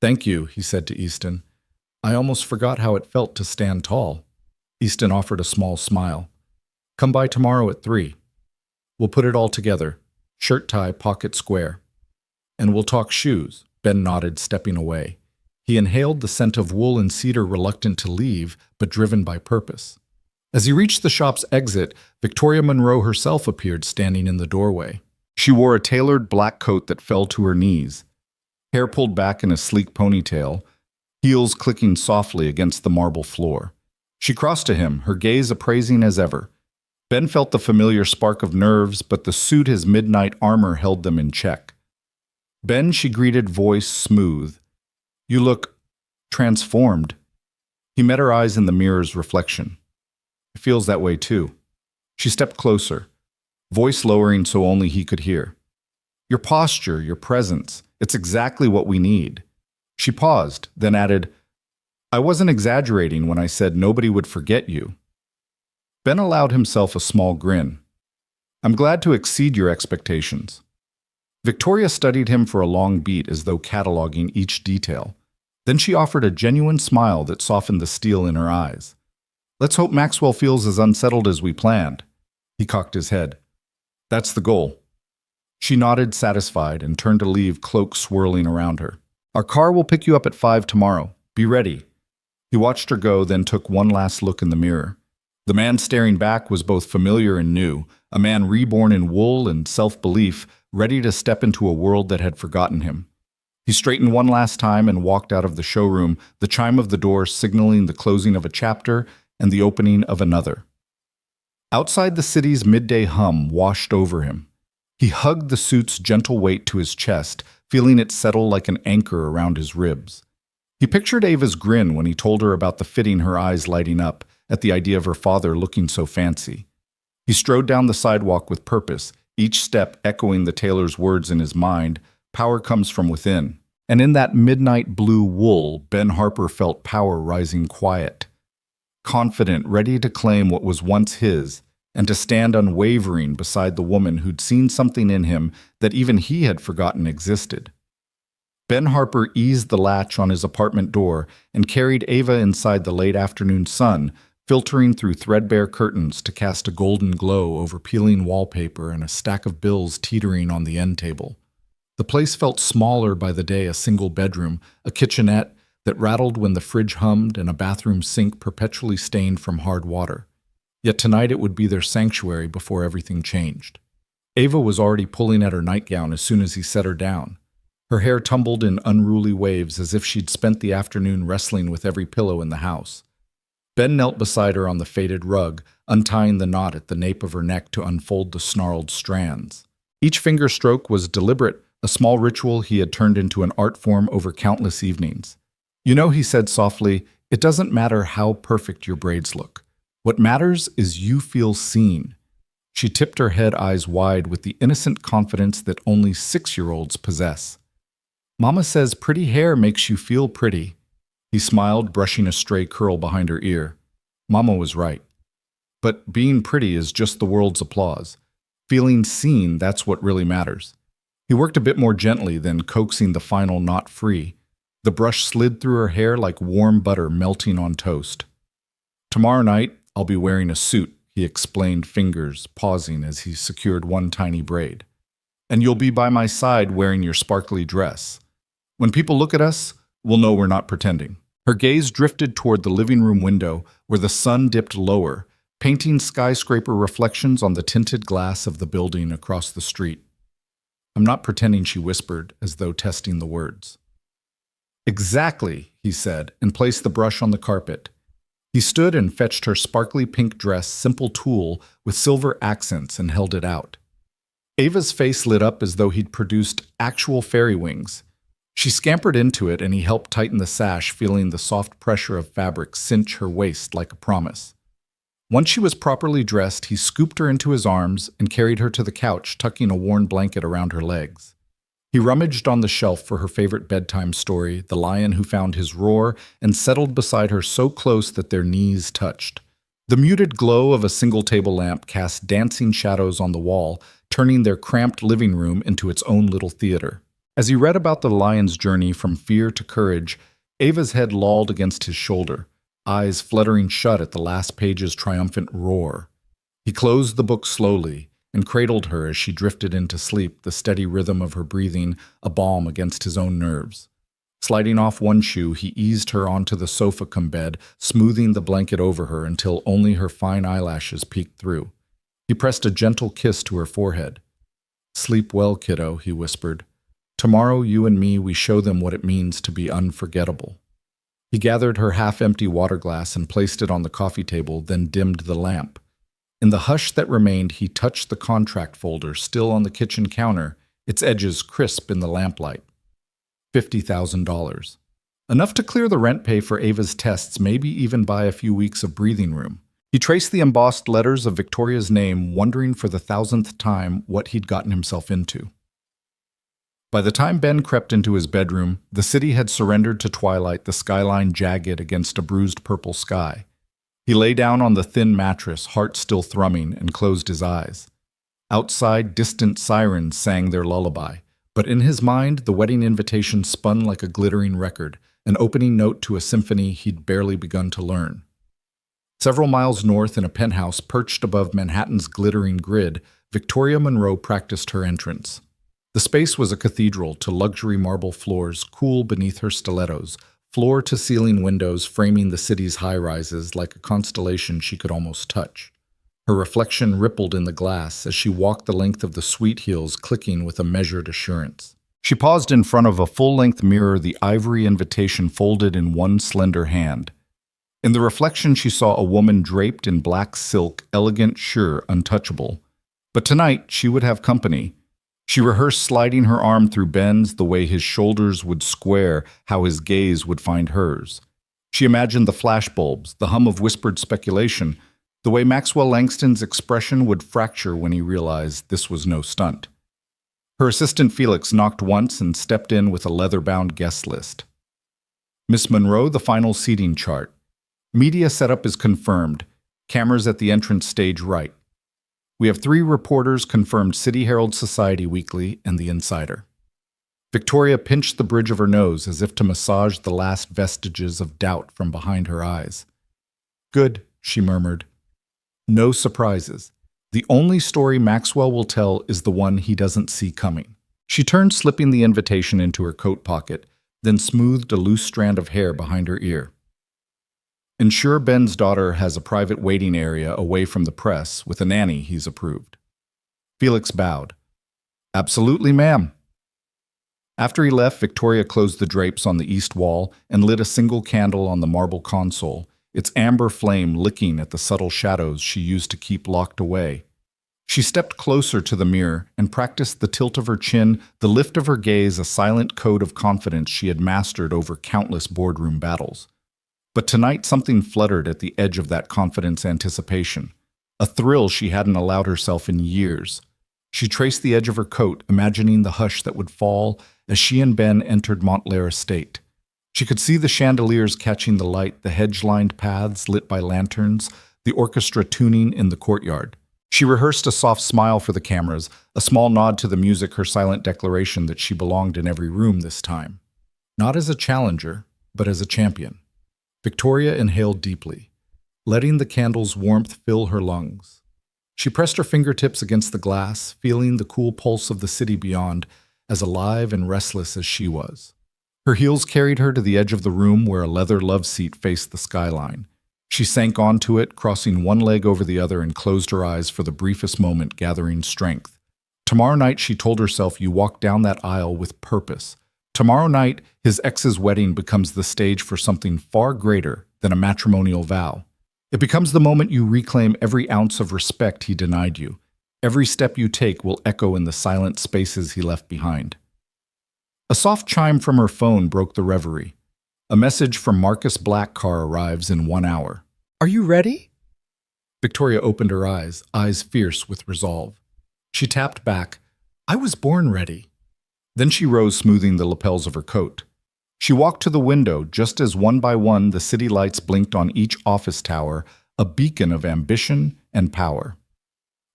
"Thank you," he said to Easton. "I almost forgot how it felt to stand tall." Easton offered a small smile. "Come by tomorrow at 3. We'll put it all together. Shirt tie, pocket square. And we'll talk shoes." Ben nodded, stepping away. He inhaled the scent of wool and cedar, reluctant to leave, but driven by purpose. As he reached the shop's exit, Victoria Monroe herself appeared standing in the doorway. She wore a tailored black coat that fell to her knees, hair pulled back in a sleek ponytail, heels clicking softly against the marble floor. She crossed to him, her gaze appraising as ever. Ben felt the familiar spark of nerves, but the suit, his midnight armor, held them in check. "Ben," she greeted, voice smooth. "You look transformed." He met her eyes in the mirror's reflection. "It feels that way too." She stepped closer, voice lowering so only he could hear. "Your posture, your presence, it's exactly what we need." She paused, then added, "I wasn't exaggerating when I said nobody would forget you." Ben allowed himself a small grin. "I'm glad to exceed your expectations." Victoria studied him for a long beat, as though cataloging each detail. Then she offered a genuine smile that softened the steel in her eyes. "Let's hope Maxwell feels as unsettled as we planned." He cocked his head. "That's the goal." She nodded, satisfied, and turned to leave, cloak swirling around her. "Our car will pick you up at 5 tomorrow. Be ready." He watched her go, then took one last look in the mirror. The man staring back was both familiar and new, a man reborn in wool and self-belief, ready to step into a world that had forgotten him. He straightened one last time and walked out of the showroom, the chime of the door signaling the closing of a chapter and the opening of another. Outside, the city's midday hum washed over him. He hugged the suit's gentle weight to his chest, feeling it settle like an anchor around his ribs. He pictured Ava's grin when he told her about the fitting, her eyes lighting up at the idea of her father looking so fancy. He strode down the sidewalk with purpose, each step echoing the tailor's words in his mind, "Power comes from within." And in that midnight blue wool, Ben Harper felt power rising quiet, confident, ready to claim what was once his, and to stand unwavering beside the woman who'd seen something in him that even he had forgotten existed. Ben Harper eased the latch on his apartment door and carried Ava inside the late afternoon sun, filtering through threadbare curtains to cast a golden glow over peeling wallpaper and a stack of bills teetering on the end table. The place felt smaller by the day, a single bedroom, a kitchenette that rattled when the fridge hummed, and a bathroom sink perpetually stained from hard water. Yet tonight it would be their sanctuary before everything changed. Ava was already pulling at her nightgown as soon as he set her down. Her hair tumbled in unruly waves as if she'd spent the afternoon wrestling with every pillow in the house. Ben knelt beside her on the faded rug, untying the knot at the nape of her neck to unfold the snarled strands. Each finger stroke was deliberate, a small ritual he had turned into an art form over countless evenings. "You know," he said softly, "it doesn't matter how perfect your braids look. What matters is you feel seen." She tipped her head, eyes wide, with the innocent confidence that only 6-year-olds possess. "Mama says pretty hair makes you feel pretty." He smiled, brushing a stray curl behind her ear. Mama was right. But being pretty is just the world's applause. Feeling seen, that's what really matters. He worked a bit more gently, then coaxing the final knot free. The brush slid through her hair like warm butter melting on toast. "Tomorrow night, I'll be wearing a suit," he explained, fingers pausing as he secured one tiny braid. "And you'll be by my side wearing your sparkly dress. When people look at us, we'll know we're not pretending." Her gaze drifted toward the living room window, where the sun dipped lower, painting skyscraper reflections on the tinted glass of the building across the street. "I'm not pretending," she whispered, as though testing the words. "Exactly," he said, and placed the brush on the carpet. He stood and fetched her sparkly pink dress, simple tulle with silver accents, and held it out. Ava's face lit up as though he'd produced actual fairy wings. She scampered into it, and he helped tighten the sash, feeling the soft pressure of fabric cinch her waist like a promise. Once she was properly dressed, he scooped her into his arms and carried her to the couch, tucking a worn blanket around her legs. He rummaged on the shelf for her favorite bedtime story, The Lion Who Found His Roar, and settled beside her so close that their knees touched. The muted glow of a single table lamp cast dancing shadows on the wall, turning their cramped living room into its own little theater. As he read about the lion's journey from fear to courage, Ava's head lolled against his shoulder, eyes fluttering shut at the last page's triumphant roar. He closed the book slowly and cradled her as she drifted into sleep, the steady rhythm of her breathing a balm against his own nerves. Sliding off one shoe, he eased her onto the sofa-cum-bed, smoothing the blanket over her until only her fine eyelashes peeked through. He pressed a gentle kiss to her forehead. "Sleep well, kiddo," he whispered. "Tomorrow, you and me, we show them what it means to be unforgettable." He gathered her half-empty water glass and placed it on the coffee table, then dimmed the lamp. In the hush that remained, he touched the contract folder still on the kitchen counter, its edges crisp in the lamplight. $50,000. Enough to clear the rent pay for Ava's tests, maybe even buy a few weeks of breathing room. He traced the embossed letters of Victoria's name, wondering for the 1,000th time what he'd gotten himself into. By the time Ben crept into his bedroom, the city had surrendered to twilight, the skyline jagged against a bruised purple sky. He lay down on the thin mattress, heart still thrumming, and closed his eyes. Outside, distant sirens sang their lullaby, but in his mind, the wedding invitation spun like a glittering record, an opening note to a symphony he'd barely begun to learn. Several miles north, in a penthouse perched above Manhattan's glittering grid, Victoria Monroe practiced her entrance. The space was a cathedral to luxury marble floors cool beneath her stilettos, floor-to-ceiling windows framing the city's high-rises like a constellation she could almost touch. Her reflection rippled in the glass as she walked the length of the sweet heels, clicking with a measured assurance. She paused in front of a full-length mirror, the ivory invitation folded in one slender hand. In the reflection, she saw a woman draped in black silk, elegant, sure, untouchable. But tonight, she would have company. She rehearsed sliding her arm through Ben's, the way his shoulders would square, how his gaze would find hers. She imagined the flashbulbs, the hum of whispered speculation, the way Maxwell Langston's expression would fracture when he realized this was no stunt. Her assistant Felix knocked once and stepped in with a leather-bound guest list. "Miss Monroe, the final seating chart. Media setup is confirmed. Cameras at the entrance stage right. We have 3 reporters confirmed: City Herald, Society Weekly, and The Insider." Victoria pinched the bridge of her nose as if to massage the last vestiges of doubt from behind her eyes. "Good," she murmured. "No surprises. The only story Maxwell will tell is the one he doesn't see coming." She turned, slipping the invitation into her coat pocket, then smoothed a loose strand of hair behind her ear. "Ensure Ben's daughter has a private waiting area away from the press, with a nanny he's approved." Felix bowed. "Absolutely, ma'am." After he left, Victoria closed the drapes on the east wall and lit a single candle on the marble console, its amber flame licking at the subtle shadows she used to keep locked away. She stepped closer to the mirror and practiced the tilt of her chin, the lift of her gaze, a silent code of confidence she had mastered over countless boardroom battles. But tonight something fluttered at the edge of that confidence anticipation, a thrill she hadn't allowed herself in years. She traced the edge of her coat, imagining the hush that would fall as she and Ben entered Montclair Estate. She could see the chandeliers catching the light, the hedge-lined paths lit by lanterns, the orchestra tuning in the courtyard. She rehearsed a soft smile for the cameras, a small nod to the music, her silent declaration that she belonged in every room this time. Not as a challenger, but as a champion. Victoria inhaled deeply, letting the candle's warmth fill her lungs. She pressed her fingertips against the glass, feeling the cool pulse of the city beyond, as alive and restless as she was. Her heels carried her to the edge of the room where a leather love seat faced the skyline. She sank onto it, crossing one leg over the other, and closed her eyes for the briefest moment, gathering strength. Tomorrow night, she told herself, you walk down that aisle with purpose. Tomorrow night, his ex's wedding becomes the stage for something far greater than a matrimonial vow. It becomes the moment you reclaim every ounce of respect he denied you. Every step you take will echo in the silent spaces he left behind. A soft chime from her phone broke the reverie. A message from Marcus Blackcar arrives in 1 hour. "Are you ready?" Victoria opened her eyes fierce with resolve. She tapped back, "I was born ready." Then she rose, smoothing the lapels of her coat. She walked to the window just as one by one the city lights blinked on each office tower, a beacon of ambition and power.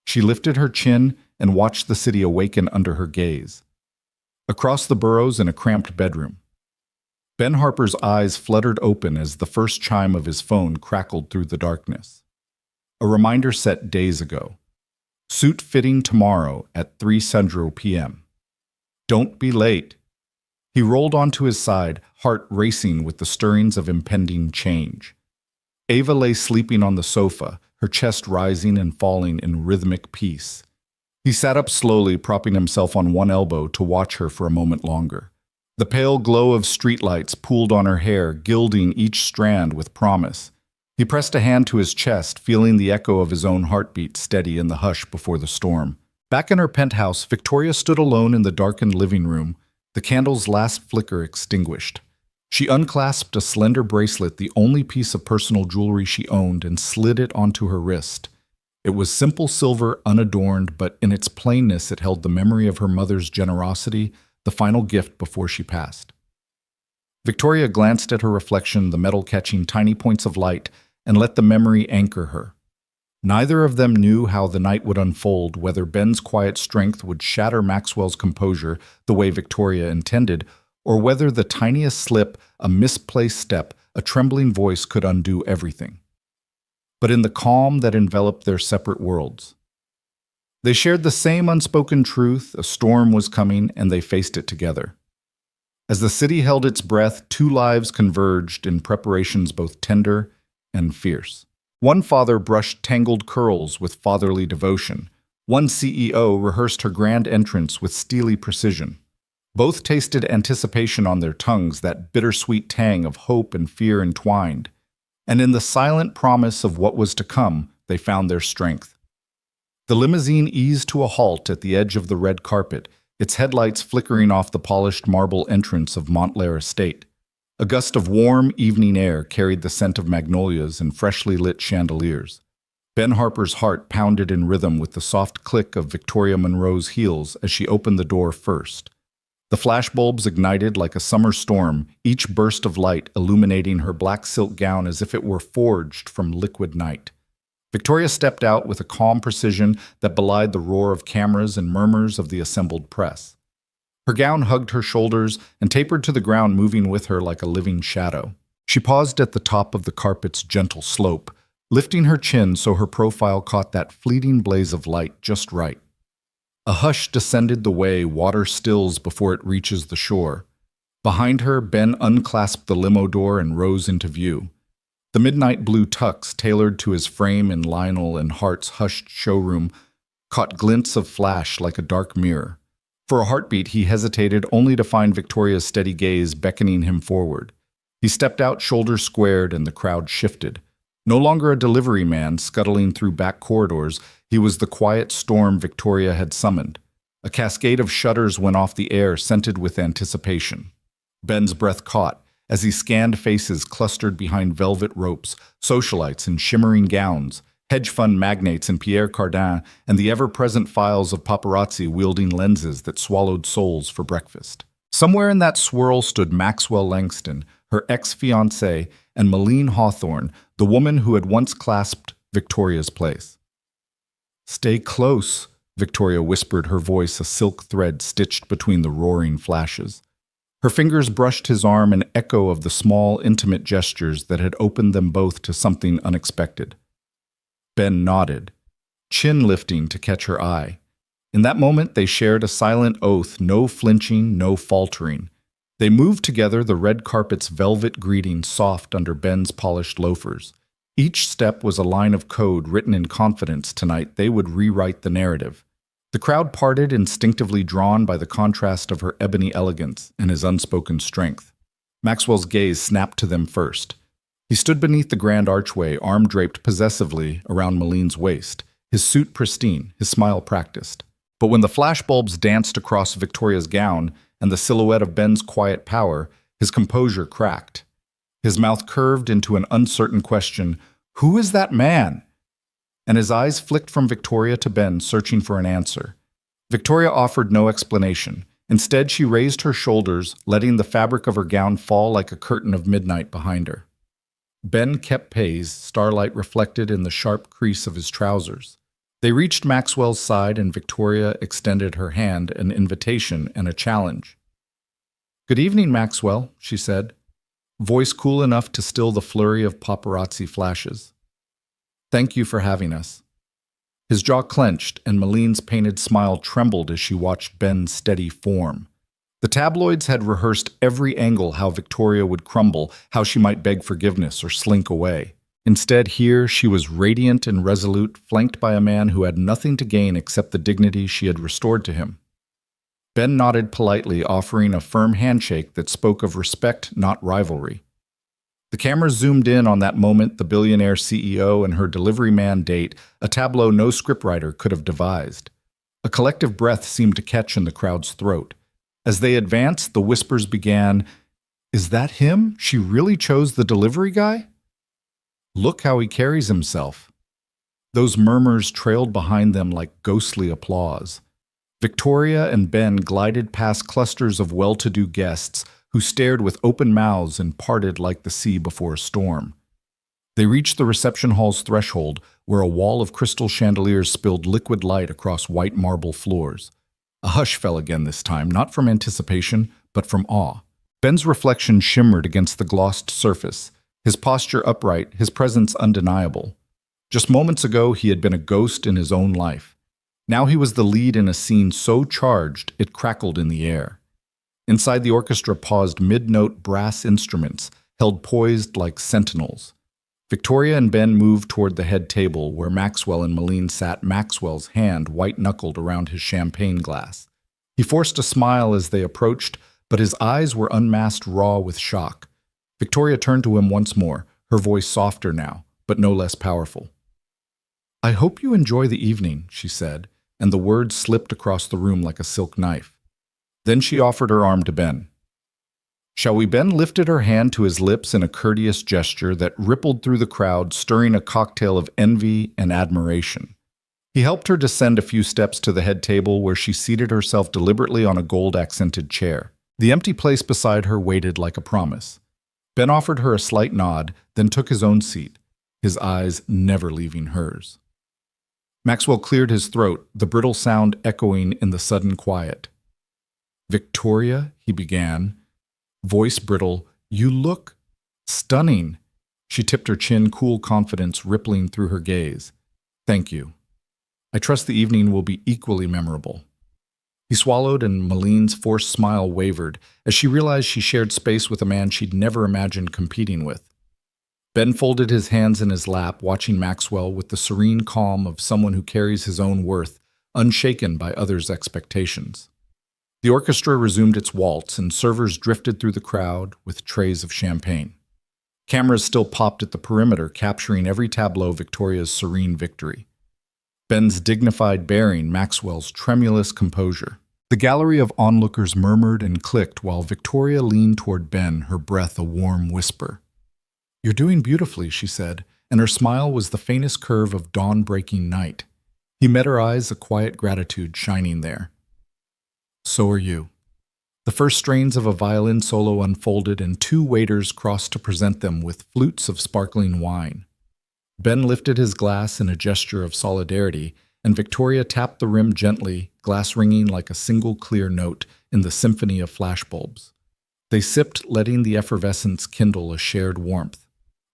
She lifted her chin and watched the city awaken under her gaze. Across the boroughs in a cramped bedroom, Ben Harper's eyes fluttered open as the first chime of his phone crackled through the darkness. A reminder set days ago. Suit fitting tomorrow at 3 Central p.m. Don't be late. He rolled onto his side, heart racing with the stirrings of impending change. Ava lay sleeping on the sofa, her chest rising and falling in rhythmic peace. He sat up slowly, propping himself on one elbow to watch her for a moment longer. The pale glow of streetlights pooled on her hair, gilding each strand with promise. He pressed a hand to his chest, feeling the echo of his own heartbeat steady in the hush before the storm. Back in her penthouse, Victoria stood alone in the darkened living room, the candle's last flicker extinguished. She unclasped a slender bracelet, the only piece of personal jewelry she owned, and slid it onto her wrist. It was simple silver, unadorned, but in its plainness it held the memory of her mother's generosity, the final gift before she passed. Victoria glanced at her reflection, the metal catching tiny points of light, and let the memory anchor her. Neither of them knew how the night would unfold, whether Ben's quiet strength would shatter Maxwell's composure the way Victoria intended, or whether the tiniest slip, a misplaced step, a trembling voice could undo everything. But in the calm that enveloped their separate worlds, they shared the same unspoken truth: a storm was coming, and they faced it together. As the city held its breath, two lives converged in preparations both tender and fierce. One father brushed tangled curls with fatherly devotion. One CEO rehearsed her grand entrance with steely precision. Both tasted anticipation on their tongues, that bittersweet tang of hope and fear entwined. And in the silent promise of what was to come, they found their strength. The limousine eased to a halt at the edge of the red carpet, its headlights flickering off the polished marble entrance of Montclair Estate. A gust of warm evening air carried the scent of magnolias and freshly lit chandeliers. Ben Harper's heart pounded in rhythm with the soft click of Victoria Monroe's heels as she opened the door first. The flashbulbs ignited like a summer storm, each burst of light illuminating her black silk gown as if it were forged from liquid night. Victoria stepped out with a calm precision that belied the roar of cameras and murmurs of the assembled press. Her gown hugged her shoulders and tapered to the ground, moving with her like a living shadow. She paused at the top of the carpet's gentle slope, lifting her chin so her profile caught that fleeting blaze of light just right. A hush descended the way water stills before it reaches the shore. Behind her, Ben unclasped the limo door and rose into view. The midnight blue tux, tailored to his frame in Lionel and Hart's hushed showroom, caught glints of flash like a dark mirror. For a heartbeat, he hesitated, only to find Victoria's steady gaze beckoning him forward. He stepped out, shoulders squared, and the crowd shifted. No longer a delivery man scuttling through back corridors, he was the quiet storm Victoria had summoned. A cascade of shutters went off the air, scented with anticipation. Ben's breath caught as he scanned faces clustered behind velvet ropes, socialites in shimmering gowns, hedge fund magnates in Pierre Cardin, and the ever-present files of paparazzi wielding lenses that swallowed souls for breakfast. Somewhere in that swirl stood Maxwell Langston, her ex-fiancé, and Malene Hawthorne, the woman who had once clasped Victoria's place. "Stay close," Victoria whispered, her voice a silk thread stitched between the roaring flashes. Her fingers brushed his arm, an echo of the small, intimate gestures that had opened them both to something unexpected. Ben nodded, chin lifting to catch her eye. In that moment, they shared a silent oath, no flinching, no faltering. They moved together, the red carpet's velvet greeting soft under Ben's polished loafers. Each step was a line of code written in confidence. Tonight, they would rewrite the narrative. The crowd parted, instinctively drawn by the contrast of her ebony elegance and his unspoken strength. Maxwell's gaze snapped to them first. He stood beneath the grand archway, arm draped possessively around Malene's waist, his suit pristine, his smile practiced. But when the flashbulbs danced across Victoria's gown and the silhouette of Ben's quiet power, his composure cracked. His mouth curved into an uncertain question, "Who is that man?" And his eyes flicked from Victoria to Ben, searching for an answer. Victoria offered no explanation. Instead, she raised her shoulders, letting the fabric of her gown fall like a curtain of midnight behind her. Ben kept pace, starlight reflected in the sharp crease of his trousers. They reached Maxwell's side, and Victoria extended her hand, an invitation and a challenge. "Good evening, Maxwell," she said, voice cool enough to still the flurry of paparazzi flashes. "Thank you for having us." His jaw clenched, and Malene's painted smile trembled as she watched Ben's steady form. The tabloids had rehearsed every angle how Victoria would crumble, how she might beg forgiveness or slink away. Instead, here she was radiant and resolute, flanked by a man who had nothing to gain except the dignity she had restored to him. Ben nodded politely, offering a firm handshake that spoke of respect, not rivalry. The camera zoomed in on that moment, the billionaire CEO and her delivery man date, a tableau no scriptwriter could have devised. A collective breath seemed to catch in the crowd's throat. As they advanced, the whispers began, "Is that him? She really chose the delivery guy? Look how he carries himself." Those murmurs trailed behind them like ghostly applause. Victoria and Ben glided past clusters of well-to-do guests who stared with open mouths and parted like the sea before a storm. They reached the reception hall's threshold, where a wall of crystal chandeliers spilled liquid light across white marble floors. A hush fell again this time, not from anticipation, but from awe. Ben's reflection shimmered against the glossed surface, his posture upright, his presence undeniable. Just moments ago, he had been a ghost in his own life. Now he was the lead in a scene so charged it crackled in the air. Inside the orchestra paused mid-note brass instruments, held poised like sentinels. Victoria and Ben moved toward the head table where Maxwell and Malene sat, Maxwell's hand white-knuckled around his champagne glass. He forced a smile as they approached, but his eyes were unmasked raw with shock. Victoria turned to him once more, her voice softer now, but no less powerful. "I hope you enjoy the evening," she said, and the words slipped across the room like a silk knife. Then she offered her arm to Ben. "Shall we?" Ben lifted her hand to his lips in a courteous gesture that rippled through the crowd, stirring a cocktail of envy and admiration. He helped her descend a few steps to the head table where she seated herself deliberately on a gold-accented chair. The empty place beside her waited like a promise. Ben offered her a slight nod, then took his own seat, his eyes never leaving hers. Maxwell cleared his throat, the brittle sound echoing in the sudden quiet. "Victoria," he began, voice brittle, "you look stunning." She tipped her chin, cool confidence rippling through her gaze. "Thank you. I trust the evening will be equally memorable." He swallowed, and Malene's forced smile wavered as she realized she shared space with a man she'd never imagined competing with. Ben folded his hands in his lap, watching Maxwell with the serene calm of someone who carries his own worth, unshaken by others' expectations. The orchestra resumed its waltz, and servers drifted through the crowd with trays of champagne. Cameras still popped at the perimeter, capturing every tableau Victoria's serene victory. Ben's dignified bearing, Maxwell's tremulous composure. The gallery of onlookers murmured and clicked while Victoria leaned toward Ben, her breath a warm whisper. "You're doing beautifully," she said, and her smile was the faintest curve of dawn-breaking night. He met her eyes, a quiet gratitude shining there. "So are you." The first strains of a violin solo unfolded, and two waiters crossed to present them with flutes of sparkling wine. Ben lifted his glass in a gesture of solidarity, and Victoria tapped the rim gently, glass ringing like a single clear note in the symphony of flashbulbs. They sipped, letting the effervescence kindle a shared warmth.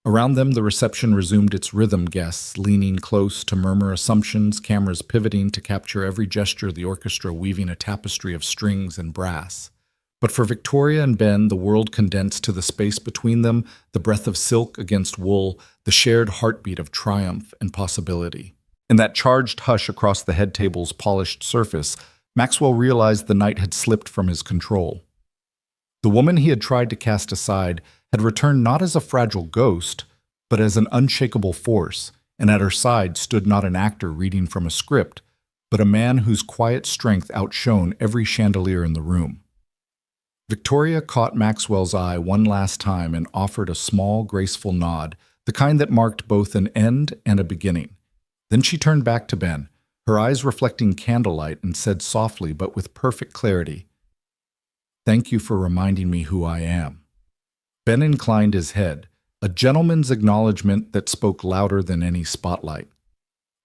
Around them, the reception resumed its rhythm, guests leaning close to murmur assumptions, cameras pivoting to capture every gesture, the orchestra weaving a tapestry of strings and brass. But for Victoria and Ben, the world condensed to the space between them, the breath of silk against wool, the shared heartbeat of triumph and possibility. In that charged hush across the head table's polished surface, Maxwell realized the night had slipped from his control. The woman he had tried to cast aside had returned not as a fragile ghost, but as an unshakable force, and at her side stood not an actor reading from a script, but a man whose quiet strength outshone every chandelier in the room. Victoria caught Maxwell's eye one last time and offered a small, graceful nod, the kind that marked both an end and a beginning. Then she turned back to Ben, her eyes reflecting candlelight, and said softly but with perfect clarity, "Thank you for reminding me who I am." Ben inclined his head, a gentleman's acknowledgement that spoke louder than any spotlight.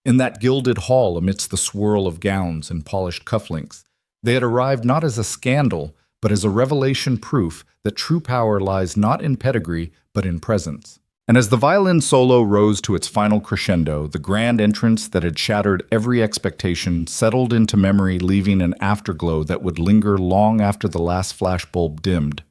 In that gilded hall, amidst the swirl of gowns and polished cufflinks, they had arrived not as a scandal, but as a revelation proof that true power lies not in pedigree, but in presence. And as the violin solo rose to its final crescendo, the grand entrance that had shattered every expectation settled into memory, leaving an afterglow that would linger long after the last flashbulb dimmed.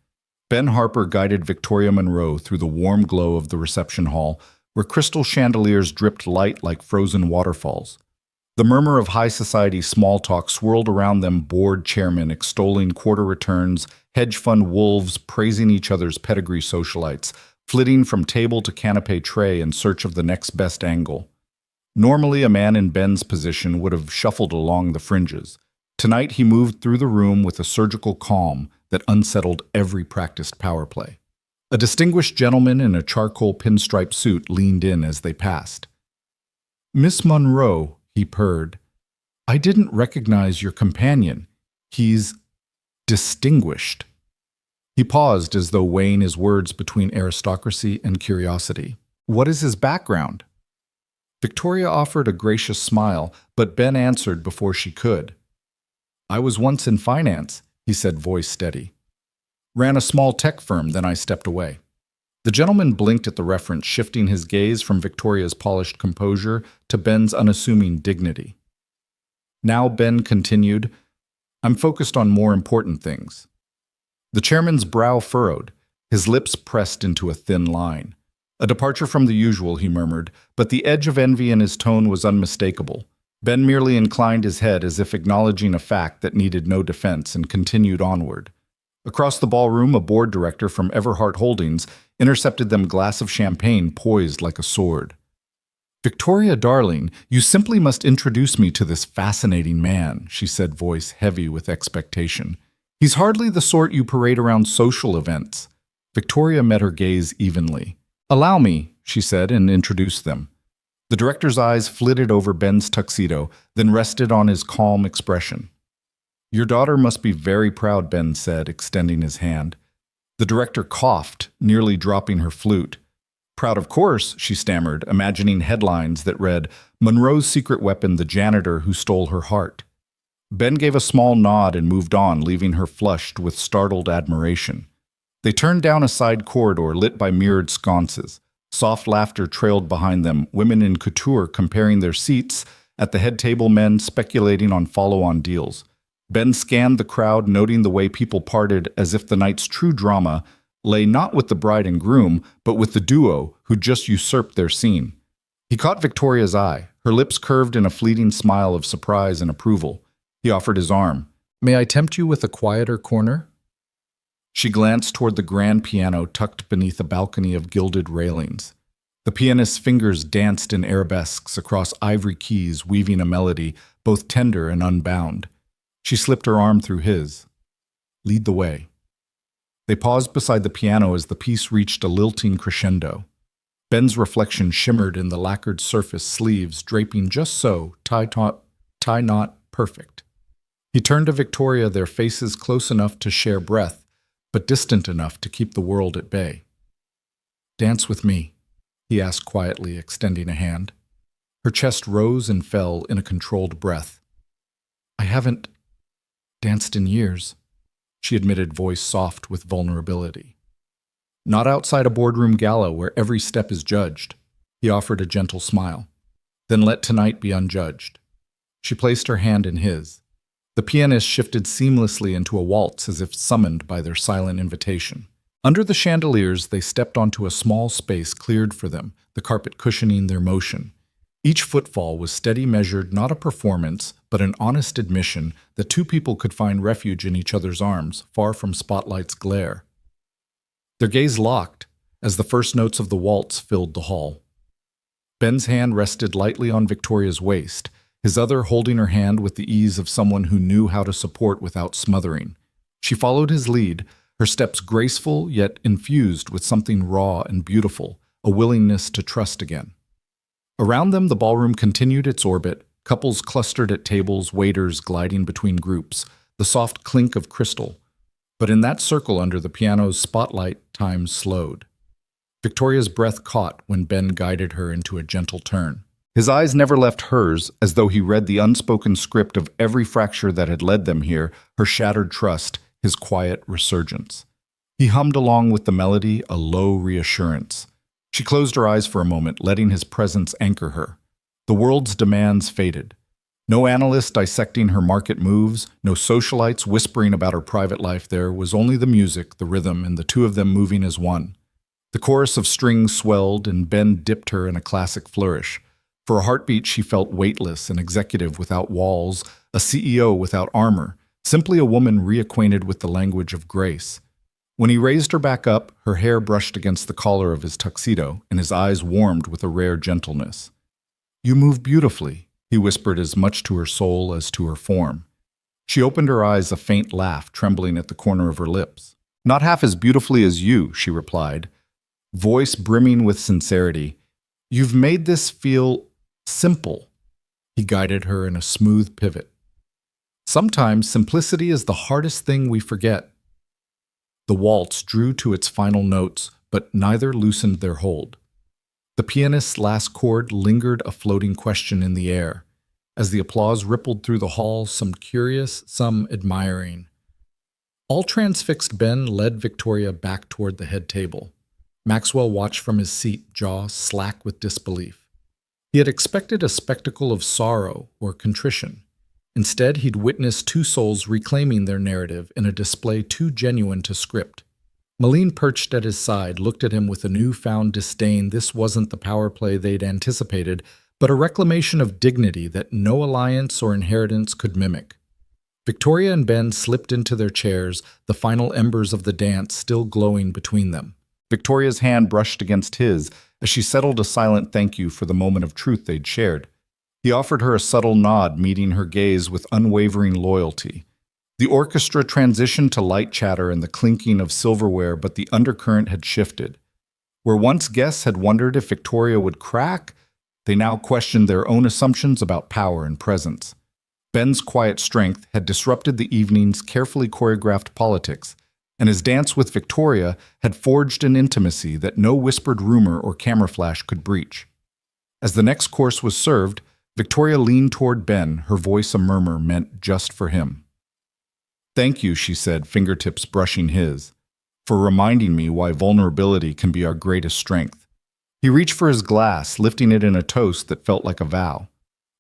Ben Harper guided Victoria Monroe through the warm glow of the reception hall, where crystal chandeliers dripped light like frozen waterfalls. The murmur of high society small talk swirled around them, board chairmen extolling quarter returns, hedge fund wolves praising each other's pedigree socialites, flitting from table to canapé tray in search of the next best angle. Normally, a man in Ben's position would have shuffled along the fringes. Tonight, he moved through the room with a surgical calm that unsettled every practiced power play. A distinguished gentleman in a charcoal pinstripe suit leaned in as they passed. "Miss Monroe," he purred, "I didn't recognize your companion. He's distinguished." He paused as though weighing his words between aristocracy and curiosity. "What is his background?" Victoria offered a gracious smile, but Ben answered before she could. "I was once in finance," he said, voice steady. "Ran a small tech firm, then I stepped away." The gentleman blinked at the reference, shifting his gaze from Victoria's polished composure to Ben's unassuming dignity. Now Ben continued, "I'm focused on more important things." The chairman's brow furrowed, his lips pressed into a thin line. "A departure from the usual," he murmured, but the edge of envy in his tone was unmistakable. Ben merely inclined his head as if acknowledging a fact that needed no defense and continued onward. Across the ballroom, a board director from Everhart Holdings intercepted them, glass of champagne poised like a sword. "Victoria, darling, you simply must introduce me to this fascinating man," she said, voice heavy with expectation. "He's hardly the sort you parade around social events." Victoria met her gaze evenly. "Allow me," she said, and introduced them. The director's eyes flitted over Ben's tuxedo, then rested on his calm expression. "Your daughter must be very proud," Ben said, extending his hand. The director coughed, nearly dropping her flute. "Proud, of course," she stammered, imagining headlines that read, "Monroe's secret weapon, the janitor who stole her heart." Ben gave a small nod and moved on, leaving her flushed with startled admiration. They turned down a side corridor lit by mirrored sconces. Soft laughter trailed behind them, women in couture comparing their seats, at the head table men speculating on follow-on deals. Ben scanned the crowd, noting the way people parted as if the night's true drama lay not with the bride and groom, but with the duo who just usurped their scene. He caught Victoria's eye, her lips curved in a fleeting smile of surprise and approval. He offered his arm. "May I tempt you with a quieter corner?" She glanced toward the grand piano tucked beneath a balcony of gilded railings. The pianist's fingers danced in arabesques across ivory keys, weaving a melody both tender and unbound. She slipped her arm through his. "Lead the way." They paused beside the piano as the piece reached a lilting crescendo. Ben's reflection shimmered in the lacquered surface sleeves, draping just so, tie knot perfect. He turned to Victoria, their faces close enough to share breath, but distant enough to keep the world at bay. "Dance with me," he asked quietly, extending a hand. Her chest rose and fell in a controlled breath. "I haven't danced in years," she admitted, voice soft with vulnerability. "Not outside a boardroom gala where every step is judged," he offered a gentle smile. "Then let tonight be unjudged." She placed her hand in his. The pianist shifted seamlessly into a waltz as if summoned by their silent invitation. Under the chandeliers, they stepped onto a small space cleared for them, the carpet cushioning their motion. Each footfall was steady, measured, not a performance, but an honest admission that two people could find refuge in each other's arms, far from spotlight's glare. Their gaze locked as the first notes of the waltz filled the hall. Ben's hand rested lightly on Victoria's waist, his other holding her hand with the ease of someone who knew how to support without smothering. She followed his lead, her steps graceful yet infused with something raw and beautiful, a willingness to trust again. Around them, the ballroom continued its orbit, couples clustered at tables, waiters gliding between groups, the soft clink of crystal. But in that circle under the piano's spotlight, time slowed. Victoria's breath caught when Ben guided her into a gentle turn. His eyes never left hers, as though he read the unspoken script of every fracture that had led them here, her shattered trust, his quiet resurgence. He hummed along with the melody, a low reassurance. She closed her eyes for a moment, letting his presence anchor her. The world's demands faded. No analyst dissecting her market moves, no socialites whispering about her private life. There was only the music, the rhythm, and the two of them moving as one. The chorus of strings swelled, and Ben dipped her in a classic flourish. For a heartbeat, she felt weightless, an executive without walls, a CEO without armor, simply a woman reacquainted with the language of grace. When he raised her back up, her hair brushed against the collar of his tuxedo, and his eyes warmed with a rare gentleness. "You move beautifully," he whispered, as much to her soul as to her form. She opened her eyes, a faint laugh trembling at the corner of her lips. "Not half as beautifully as you," she replied, voice brimming with sincerity. "You've made this feel simple." He guided her in a smooth pivot. "Sometimes simplicity is the hardest thing we forget." The waltz drew to its final notes, but neither loosened their hold. The pianist's last chord lingered, a floating question in the air. As the applause rippled through the hall, some curious, some admiring. All transfixed, Ben led Victoria back toward the head table. Maxwell watched from his seat, jaw slack with disbelief. He had expected a spectacle of sorrow or contrition. Instead, he'd witnessed two souls reclaiming their narrative in a display too genuine to script. Malene, perched at his side, looked at him with a newfound disdain. This wasn't the power play they'd anticipated, but a reclamation of dignity that no alliance or inheritance could mimic. Victoria and Ben slipped into their chairs, the final embers of the dance still glowing between them. Victoria's hand brushed against his as she settled a silent thank you for the moment of truth they'd shared. He offered her a subtle nod, meeting her gaze with unwavering loyalty. The orchestra transitioned to light chatter and the clinking of silverware, but the undercurrent had shifted. Where once guests had wondered if Victoria would crack, they now questioned their own assumptions about power and presence. Ben's quiet strength had disrupted the evening's carefully choreographed politics, and his dance with Victoria had forged an intimacy that no whispered rumor or camera flash could breach. As the next course was served, Victoria leaned toward Ben, her voice a murmur meant just for him. "Thank you," she said, fingertips brushing his, "for reminding me why vulnerability can be our greatest strength." He reached for his glass, lifting it in a toast that felt like a vow.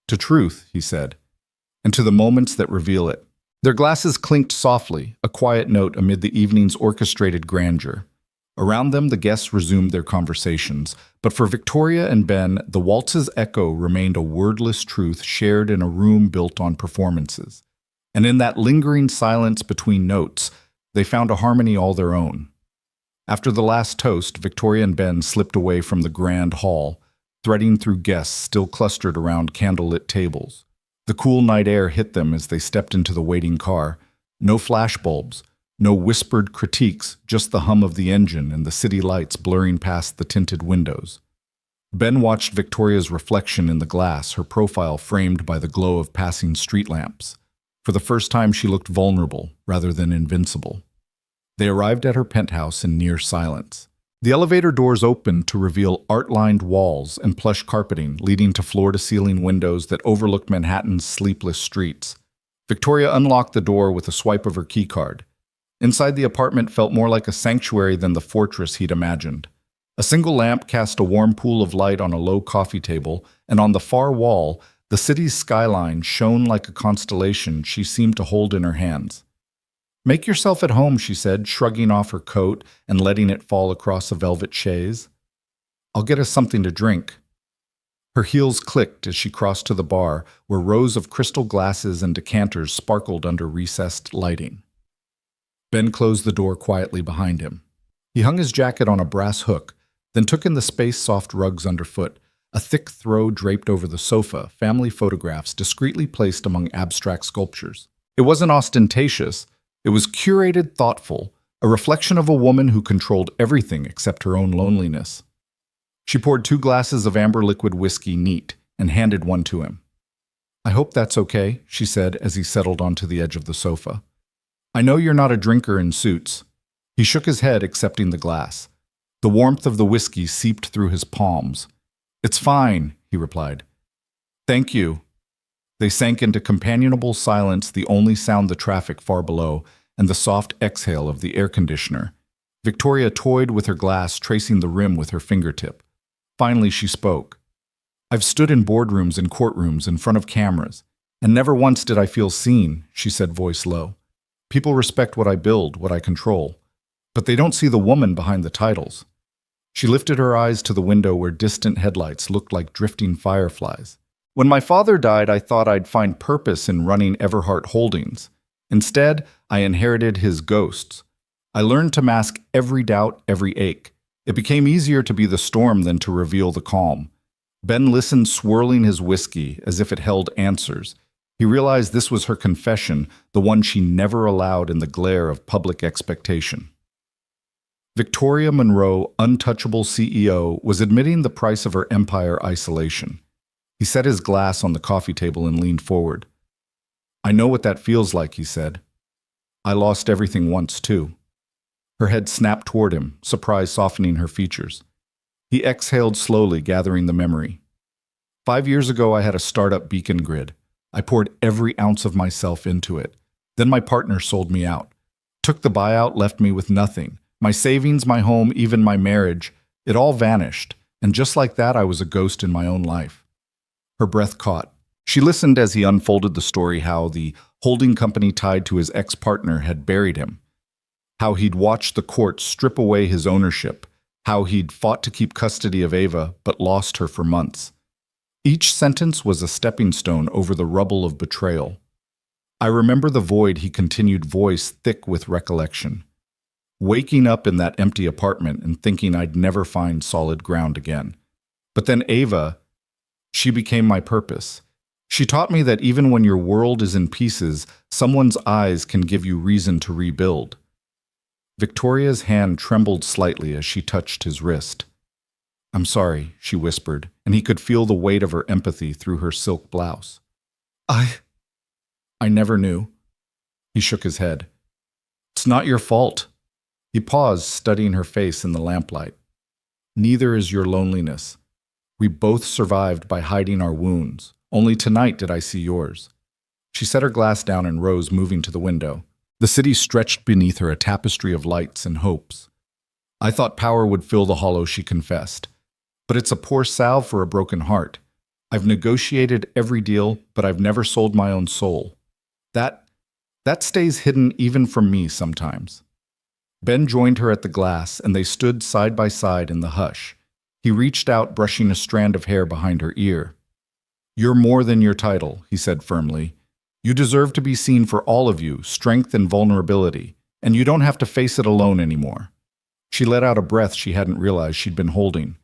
"To truth," he said, "and to the moments that reveal it." Their glasses clinked softly, a quiet note amid the evening's orchestrated grandeur. Around them, the guests resumed their conversations, but for Victoria and Ben, the waltz's echo remained a wordless truth shared in a room built on performances. And in that lingering silence between notes, they found a harmony all their own. After the last toast, Victoria and Ben slipped away from the grand hall, threading through guests still clustered around candlelit tables. The cool night air hit them as they stepped into the waiting car. No flashbulbs, no whispered critiques, just the hum of the engine and the city lights blurring past the tinted windows. Ben watched Victoria's reflection in the glass, her profile framed by the glow of passing street lamps. For the first time, she looked vulnerable rather than invincible. They arrived at her penthouse in near silence. The elevator doors opened to reveal art-lined walls and plush carpeting leading to floor-to-ceiling windows that overlooked Manhattan's sleepless streets. Victoria unlocked the door with a swipe of her keycard. Inside, the apartment felt more like a sanctuary than the fortress he'd imagined. A single lamp cast a warm pool of light on a low coffee table, and on the far wall, the city's skyline shone like a constellation she seemed to hold in her hands. "Make yourself at home," she said, shrugging off her coat and letting it fall across a velvet chaise. "I'll get us something to drink." Her heels clicked as she crossed to the bar, where rows of crystal glasses and decanters sparkled under recessed lighting. Ben closed the door quietly behind him. He hung his jacket on a brass hook, then took in the space-soft rugs underfoot, a thick throw draped over the sofa, family photographs discreetly placed among abstract sculptures. It wasn't ostentatious. It was curated, thoughtful, a reflection of a woman who controlled everything except her own loneliness. She poured 2 glasses of amber liquid whiskey neat and handed one to him. "I hope that's okay," she said as he settled onto the edge of the sofa. "I know you're not a drinker in suits." He shook his head, accepting the glass. The warmth of the whiskey seeped through his palms. "It's fine," he replied. "Thank you." They sank into companionable silence, the only sound the traffic far below, and the soft exhale of the air conditioner. Victoria toyed with her glass, tracing the rim with her fingertip. Finally, she spoke. I've stood in boardrooms and courtrooms in front of cameras, and never once did I feel seen, she said, voice low. People respect what I build, what I control, but they don't see the woman behind the titles. She lifted her eyes to the window where distant headlights looked like drifting fireflies. When my father died, I thought I'd find purpose in running Everhart Holdings. Instead, I inherited his ghosts. I learned to mask every doubt, every ache. It became easier to be the storm than to reveal the calm. Ben listened, swirling his whiskey as if it held answers. He realized this was her confession, the one she never allowed in the glare of public expectation. Victoria Monroe, untouchable CEO, was admitting the price of her empire isolation. He set his glass on the coffee table and leaned forward. I know what that feels like, he said. I lost everything once, too. Her head snapped toward him, surprise softening her features. He exhaled slowly, gathering the memory. 5 years ago, I had a startup Beacon Grid. I poured every ounce of myself into it. Then my partner sold me out. Took the buyout, left me with nothing. My savings, my home, even my marriage, it all vanished. And just like that, I was a ghost in my own life. Her breath caught. She listened as he unfolded the story, how the holding company tied to his ex-partner had buried him, how he'd watched the court strip away his ownership, how he'd fought to keep custody of Ava but lost her for months. Each sentence was a stepping stone over the rubble of betrayal. I remember the void, he continued, voice thick with recollection. Waking up in that empty apartment and thinking I'd never find solid ground again. But then Ava, she became my purpose. She taught me that even when your world is in pieces, someone's eyes can give you reason to rebuild. Victoria's hand trembled slightly as she touched his wrist. I'm sorry, she whispered, and he could feel the weight of her empathy through her silk blouse. I never knew. He shook his head. It's not your fault. He paused, studying her face in the lamplight. Neither is your loneliness. We both survived by hiding our wounds. Only tonight did I see yours. She set her glass down and rose, moving to the window. The city stretched beneath her, a tapestry of lights and hopes. I thought power would fill the hollow, she confessed. But it's a poor salve for a broken heart. I've negotiated every deal, but I've never sold my own soul. That stays hidden even from me sometimes. Ben joined her at the glass, and they stood side by side in the hush. He reached out, brushing a strand of hair behind her ear. You're more than your title, he said firmly. You deserve to be seen for all of you, strength and vulnerability, and you don't have to face it alone anymore. She let out a breath she hadn't realized she'd been holding.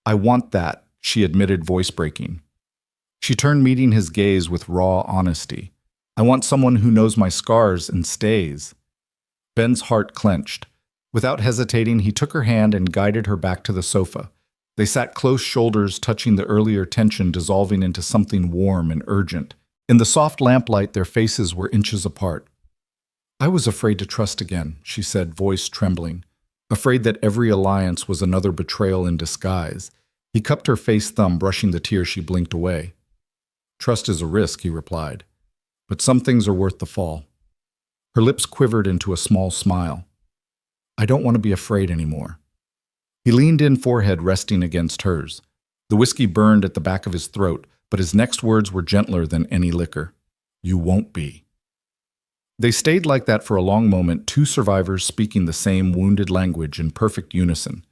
I want that, she admitted, voice breaking. She turned, meeting his gaze with raw honesty. I want someone who knows my scars and stays. Ben's heart clenched. Without hesitating, he took her hand and guided her back to the sofa. They sat close, shoulders touching, the earlier tension dissolving into something warm and urgent. In the soft lamplight, their faces were inches apart. I was afraid to trust again, she said, voice trembling. Afraid that every alliance was another betrayal in disguise. He cupped her face, thumb brushing the tear. She blinked away. Trust is a risk, he replied. But some things are worth the fall. Her lips quivered into a small smile. I don't want to be afraid anymore. He leaned in, forehead resting against hers. The whiskey burned at the back of his throat, but his next words were gentler than any liquor. You won't be. They stayed like that for a long moment, two survivors speaking the same wounded language in perfect unison.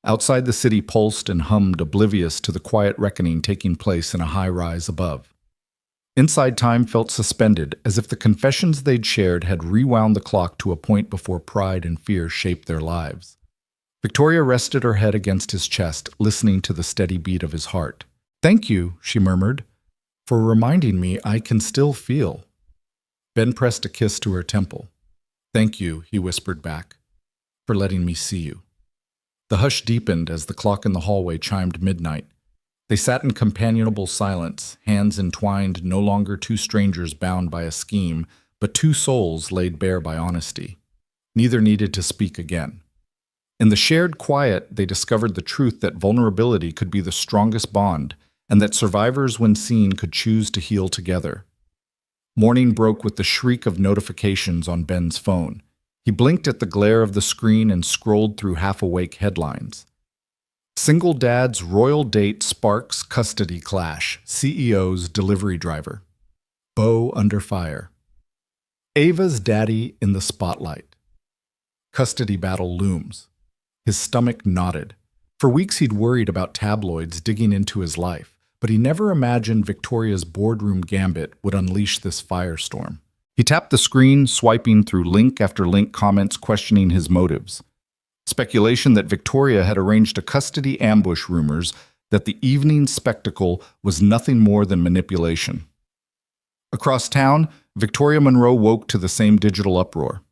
Outside, the city pulsed and hummed, oblivious to the quiet reckoning taking place in a high-rise above. Inside, time felt suspended, as if the confessions they'd shared had rewound the clock to a point before pride and fear shaped their lives. Victoria rested her head against his chest, listening to the steady beat of his heart. Thank you, she murmured, for reminding me I can still feel. Ben pressed a kiss to her temple. Thank you, he whispered back, for letting me see you. The hush deepened as the clock in the hallway chimed midnight. They sat in companionable silence, hands entwined, no longer two strangers bound by a scheme, but two souls laid bare by honesty. Neither needed to speak again. In the shared quiet, they discovered the truth that vulnerability could be the strongest bond, and that survivors, when seen, could choose to heal together. Morning broke with the shriek of notifications on Ben's phone. He blinked at the glare of the screen and scrolled through half-awake headlines. Single dad's royal date sparks custody clash. CEO's delivery driver. Beau under fire. Ava's daddy in the spotlight. Custody battle looms. His stomach knotted. For weeks he'd worried about tabloids digging into his life, but he never imagined Victoria's boardroom gambit would unleash this firestorm. He tapped the screen, swiping through link after link comments questioning his motives. Speculation that Victoria had arranged a custody ambush, rumors that the evening spectacle was nothing more than manipulation. Across town, Victoria Monroe woke to the same digital uproar.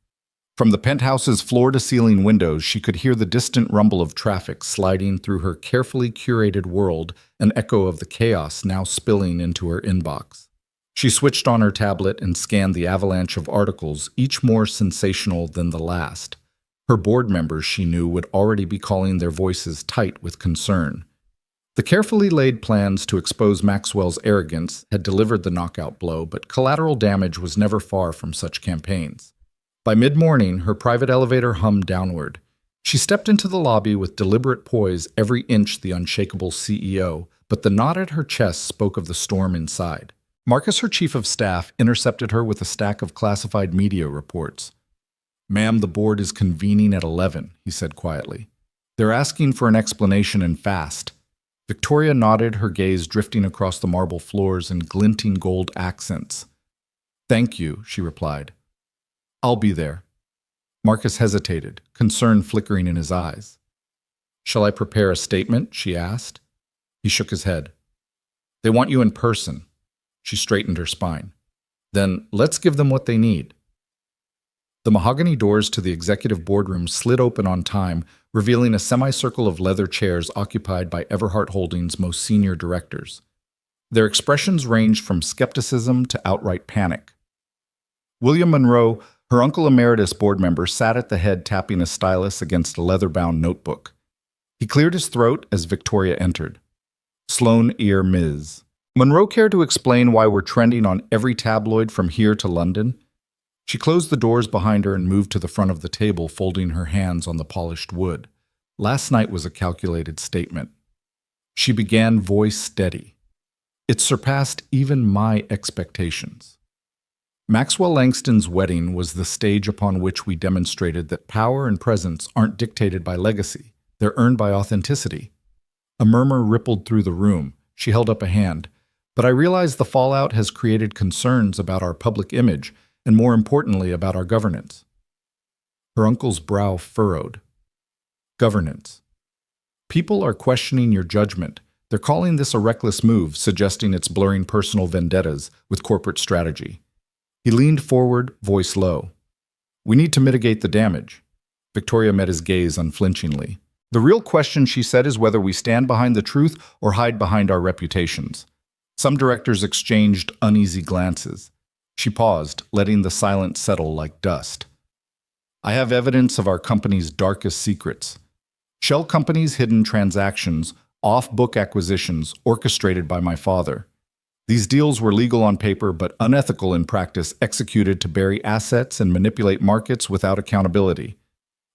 From the penthouse's floor-to-ceiling windows, she could hear the distant rumble of traffic sliding through her carefully curated world, an echo of the chaos now spilling into her inbox. She switched on her tablet and scanned the avalanche of articles, each more sensational than the last. Her board members, she knew, would already be calling their voices tight with concern. The carefully laid plans to expose Maxwell's arrogance had delivered the knockout blow, but collateral damage was never far from such campaigns. By mid-morning, her private elevator hummed downward. She stepped into the lobby with deliberate poise, every inch the unshakable CEO, but the knot at her chest spoke of the storm inside. Marcus, her chief of staff, intercepted her with a stack of classified media reports. "Ma'am, the board is convening at 11, he said quietly. "They're asking for an explanation and fast." Victoria nodded, her gaze drifting across the marble floors in glinting gold accents. "Thank you," she replied. "I'll be there." Marcus hesitated, concern flickering in his eyes. "Shall I prepare a statement?" she asked. He shook his head. "They want you in person." She straightened her spine. "Then let's give them what they need." The mahogany doors to the executive boardroom slid open on time, revealing a semicircle of leather chairs occupied by Everhart Holdings' most senior directors. Their expressions ranged from skepticism to outright panic. William Monroe, her uncle emeritus board member, sat at the head tapping a stylus against a leather-bound notebook. He cleared his throat as Victoria entered. "Sloane Ear Ms. Monroe, care to explain why we're trending on every tabloid from here to London?" She closed the doors behind her and moved to the front of the table, folding her hands on the polished wood. Last night was a calculated statement. She began, voice steady. It surpassed even my expectations. Maxwell Langston's wedding was the stage upon which we demonstrated that power and presence aren't dictated by legacy. They're earned by authenticity. A murmur rippled through the room. She held up a hand. "But I realize the fallout has created concerns about our public image, and more importantly, about our governance." Her uncle's brow furrowed. "Governance. People are questioning your judgment. They're calling this a reckless move, suggesting it's blurring personal vendettas with corporate strategy." He leaned forward, voice low. "We need to mitigate the damage." Victoria met his gaze unflinchingly. "The real question," she said, "is whether we stand behind the truth or hide behind our reputations." Some directors exchanged uneasy glances. She paused, letting the silence settle like dust. "I have evidence of our company's darkest secrets. Shell companies' hidden transactions, off-book acquisitions orchestrated by my father. These deals were legal on paper but unethical in practice, executed to bury assets and manipulate markets without accountability."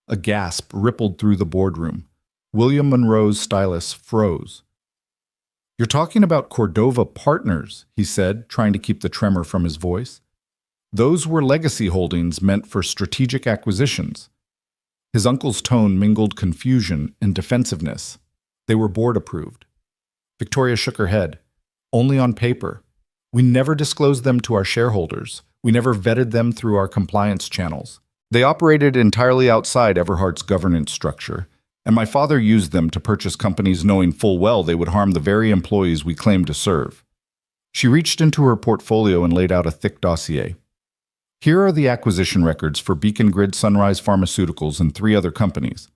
A gasp rippled through the boardroom. William Monroe's stylus froze. "You're talking about Cordova Partners," he said, trying to keep the tremor from his voice. "Those were legacy holdings meant for strategic acquisitions." His uncle's tone mingled confusion and defensiveness. "They were board-approved." Victoria shook her head. "Only on paper. We never disclosed them to our shareholders. We never vetted them through our compliance channels. They operated entirely outside Everhart's governance structure, and my father used them to purchase companies knowing full well they would harm the very employees we claimed to serve." She reached into her portfolio and laid out a thick dossier. "Here are the acquisition records for Beacon Grid, Sunrise Pharmaceuticals, and 3 other companies.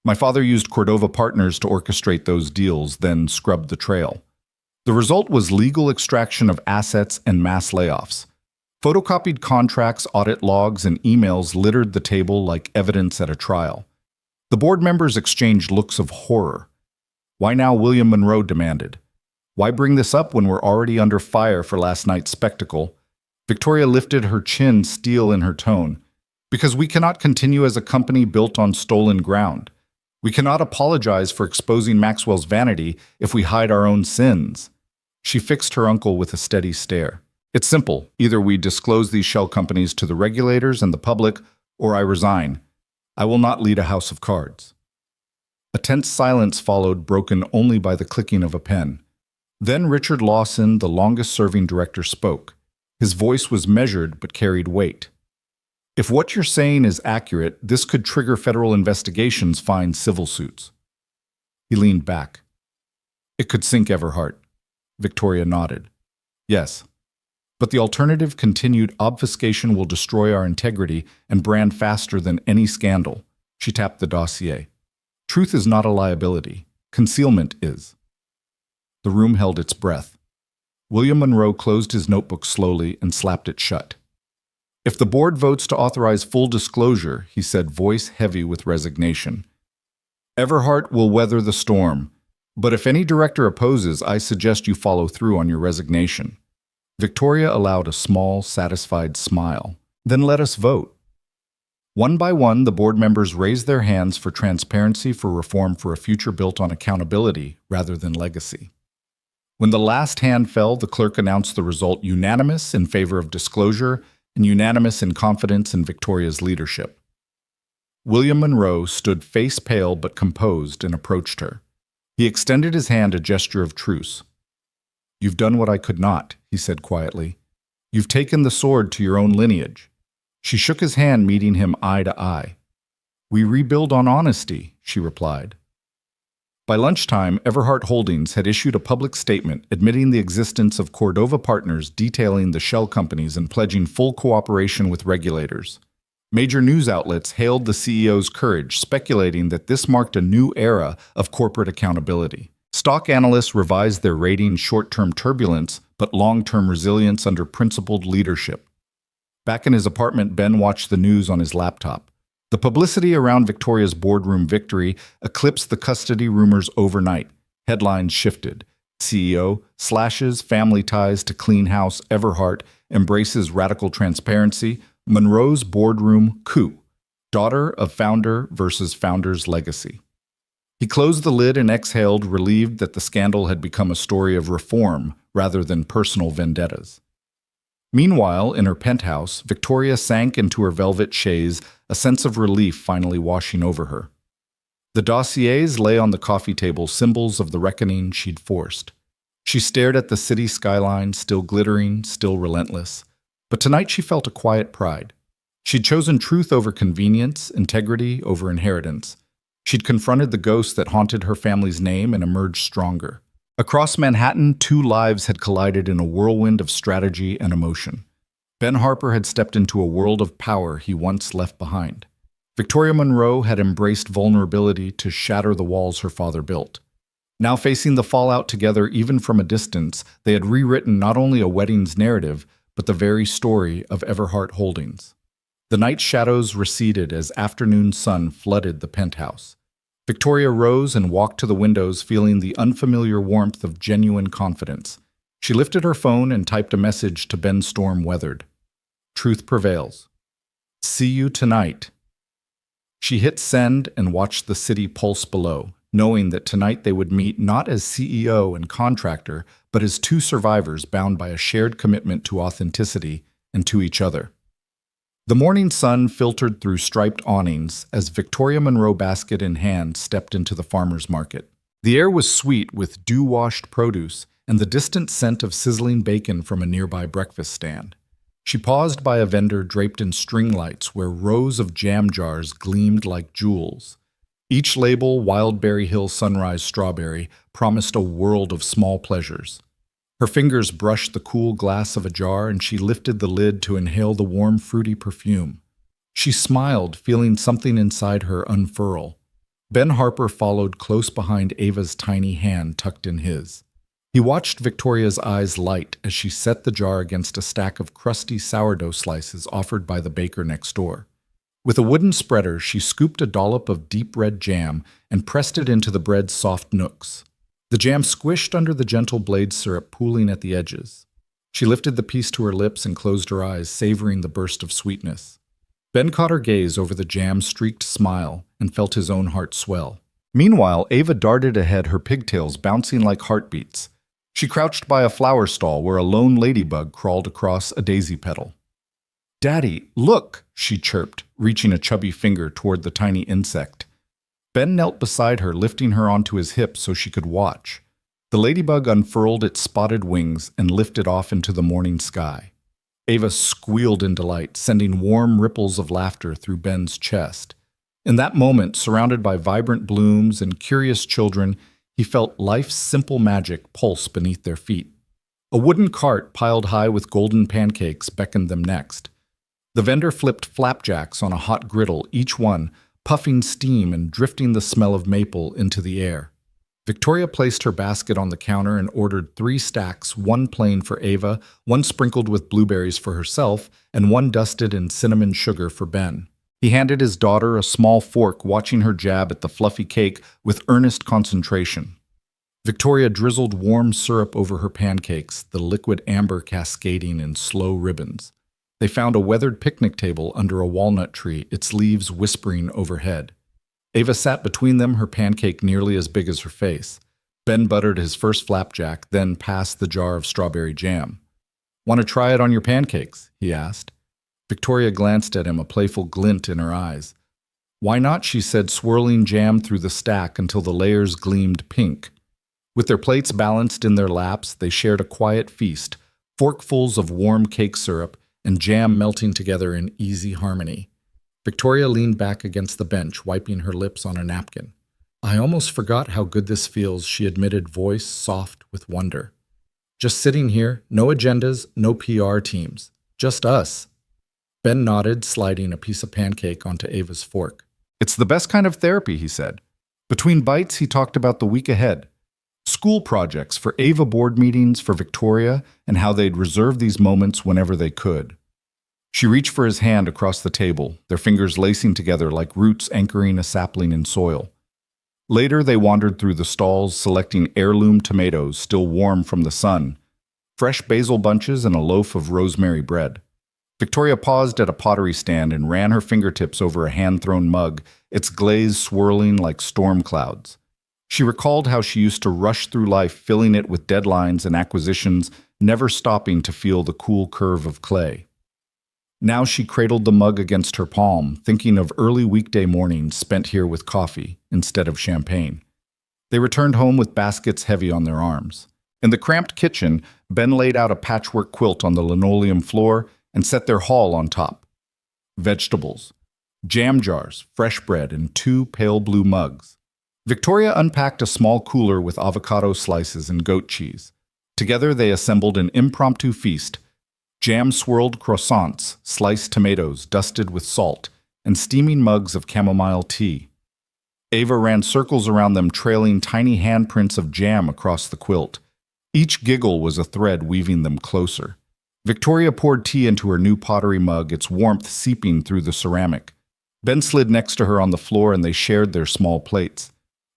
My father used Cordova Partners to orchestrate those deals, then scrubbed the trail. The result was legal extraction of assets and mass layoffs. Photocopied contracts, audit logs, and emails littered the table like evidence at a trial. The board members exchanged looks of horror. "Why now?" William Monroe demanded. "Why bring this up when we're already under fire for last night's spectacle?" Victoria lifted her chin, steel in her tone. "Because we cannot continue as a company built on stolen ground. We cannot apologize for exposing Maxwell's vanity if we hide our own sins. She fixed her uncle with a steady stare. It's simple. Either we disclose these shell companies to the regulators and the public, or I resign. I will not lead a house of cards. A tense silence followed, broken only by the clicking of a pen. Then Richard Lawson, the longest-serving director, spoke. His voice was measured but carried weight. If what you're saying is accurate, this could trigger federal investigations, fine civil suits. He leaned back. It could sink Everhart. Victoria nodded. Yes. But the alternative, continued obfuscation, will destroy our integrity and brand faster than any scandal. She tapped the dossier. Truth is not a liability. Concealment is. The room held its breath. William Monroe closed his notebook slowly and slapped it shut. If the board votes to authorize full disclosure, he said, voice heavy with resignation, Everhart will weather the storm. But if any director opposes, I suggest you follow through on your resignation. Victoria allowed a small, satisfied smile. Then let us vote. One by one, the board members raised their hands for transparency, for reform, for a future built on accountability rather than legacy. When the last hand fell, the clerk announced the result unanimous in favor of disclosure and unanimous in confidence in Victoria's leadership. William Monroe stood face pale but composed and approached her. He extended his hand, a gesture of truce. You've done what I could not, he said quietly. You've taken the sword to your own lineage. She shook his hand, meeting him eye to eye. We rebuild on honesty, she replied. By lunchtime, Everhart Holdings had issued a public statement admitting the existence of Cordova Partners, detailing the shell companies and pledging full cooperation with regulators. Major news outlets hailed the CEO's courage, speculating that this marked a new era of corporate accountability. Stock analysts revised their rating, short-term turbulence, but long-term resilience under principled leadership. Back in his apartment, Ben watched the news on his laptop. The publicity around Victoria's boardroom victory eclipsed the custody rumors overnight. Headlines shifted. CEO slashes family ties to clean house. Everhart embraces radical transparency. Monroe's boardroom coup. Daughter of founder versus founder's legacy. He closed the lid and exhaled, relieved that the scandal had become a story of reform rather than personal vendettas. Meanwhile, in her penthouse, Victoria sank into her velvet chaise, a sense of relief finally washing over her. The dossiers lay on the coffee table, symbols of the reckoning she'd forced. She stared at the city skyline, still glittering, still relentless. But tonight she felt a quiet pride. She'd chosen truth over convenience, integrity over inheritance. She'd confronted the ghost that haunted her family's name and emerged stronger. Across Manhattan, two lives had collided in a whirlwind of strategy and emotion. Ben Harper had stepped into a world of power he once left behind. Victoria Monroe had embraced vulnerability to shatter the walls her father built. Now facing the fallout together, even from a distance, they had rewritten not only a wedding's narrative, but the very story of Everhart Holdings. The night shadows receded as afternoon sun flooded the penthouse. Victoria rose and walked to the windows, feeling the unfamiliar warmth of genuine confidence. She lifted her phone and typed a message to Ben Storm Weathered. Truth prevails. See you tonight. She hit send and watched the city pulse below, knowing that tonight they would meet not as CEO and contractor, but as two survivors bound by a shared commitment to authenticity and to each other. The morning sun filtered through striped awnings as Victoria Monroe, basket in hand, stepped into the farmer's market. The air was sweet with dew-washed produce and the distant scent of sizzling bacon from a nearby breakfast stand. She paused by a vendor draped in string lights where rows of jam jars gleamed like jewels. Each label, Wildberry Hill Sunrise Strawberry, promised a world of small pleasures. Her fingers brushed the cool glass of a jar and she lifted the lid to inhale the warm, fruity perfume. She smiled, feeling something inside her unfurl. Ben Harper followed close behind Ava's tiny hand tucked in his. He watched Victoria's eyes light as she set the jar against a stack of crusty sourdough slices offered by the baker next door. With a wooden spreader, she scooped a dollop of deep red jam and pressed it into the bread's soft nooks. The jam squished under the gentle blade syrup pooling at the edges. She lifted the piece to her lips and closed her eyes, savoring the burst of sweetness. Ben caught her gaze over the jam-streaked smile and felt his own heart swell. Meanwhile, Ava darted ahead, her pigtails bouncing like heartbeats. She crouched by a flower stall where a lone ladybug crawled across a daisy petal. "Daddy, look!" she chirped, reaching a chubby finger toward the tiny insect. Ben knelt beside her, lifting her onto his hip so she could watch. The ladybug unfurled its spotted wings and lifted off into the morning sky. Ava squealed in delight, sending warm ripples of laughter through Ben's chest. In that moment, surrounded by vibrant blooms and curious children, he felt life's simple magic pulse beneath their feet. A wooden cart piled high with golden pancakes beckoned them next. The vendor flipped flapjacks on a hot griddle, each one puffing steam and drifting the smell of maple into the air. Victoria placed her basket on the counter and ordered 3 stacks, one plain for Ava, one sprinkled with blueberries for herself, and one dusted in cinnamon sugar for Ben. He handed his daughter a small fork, watching her jab at the fluffy cake with earnest concentration. Victoria drizzled warm syrup over her pancakes, the liquid amber cascading in slow ribbons. They found a weathered picnic table under a walnut tree, its leaves whispering overhead. Ava sat between them, her pancake nearly as big as her face. Ben buttered his first flapjack, then passed the jar of strawberry jam. "Want to try it on your pancakes?" he asked. Victoria glanced at him, a playful glint in her eyes. "Why not?" she said, swirling jam through the stack until the layers gleamed pink. With their plates balanced in their laps, they shared a quiet feast, forkfuls of warm cake syrup and jam melting together in easy harmony. Victoria leaned back against the bench, wiping her lips on a napkin. "I almost forgot how good this feels," she admitted, voice soft with wonder. "Just sitting here, no agendas, no PR teams. Just us." Ben nodded, sliding a piece of pancake onto Ava's fork. "It's the best kind of therapy," he said. Between bites, he talked about the week ahead. School projects for Ava, board meetings for Victoria, and how they'd reserve these moments whenever they could. She reached for his hand across the table, their fingers lacing together like roots anchoring a sapling in soil. Later, they wandered through the stalls, selecting heirloom tomatoes still warm from the sun, fresh basil bunches, and a loaf of rosemary bread. Victoria paused at a pottery stand and ran her fingertips over a hand-thrown mug, its glaze swirling like storm clouds. She recalled how she used to rush through life, filling it with deadlines and acquisitions, never stopping to feel the cool curve of clay. Now she cradled the mug against her palm, thinking of early weekday mornings spent here with coffee instead of champagne. They returned home with baskets heavy on their arms. In the cramped kitchen, Ben laid out a patchwork quilt on the linoleum floor and set their haul on top. Vegetables, jam jars, fresh bread, and 2 pale blue mugs. Victoria unpacked a small cooler with avocado slices and goat cheese. Together they assembled an impromptu feast: jam-swirled croissants, sliced tomatoes dusted with salt, and steaming mugs of chamomile tea. Ava ran circles around them, trailing tiny handprints of jam across the quilt. Each giggle was a thread weaving them closer. Victoria poured tea into her new pottery mug, its warmth seeping through the ceramic. Ben slid next to her on the floor and they shared their small plates.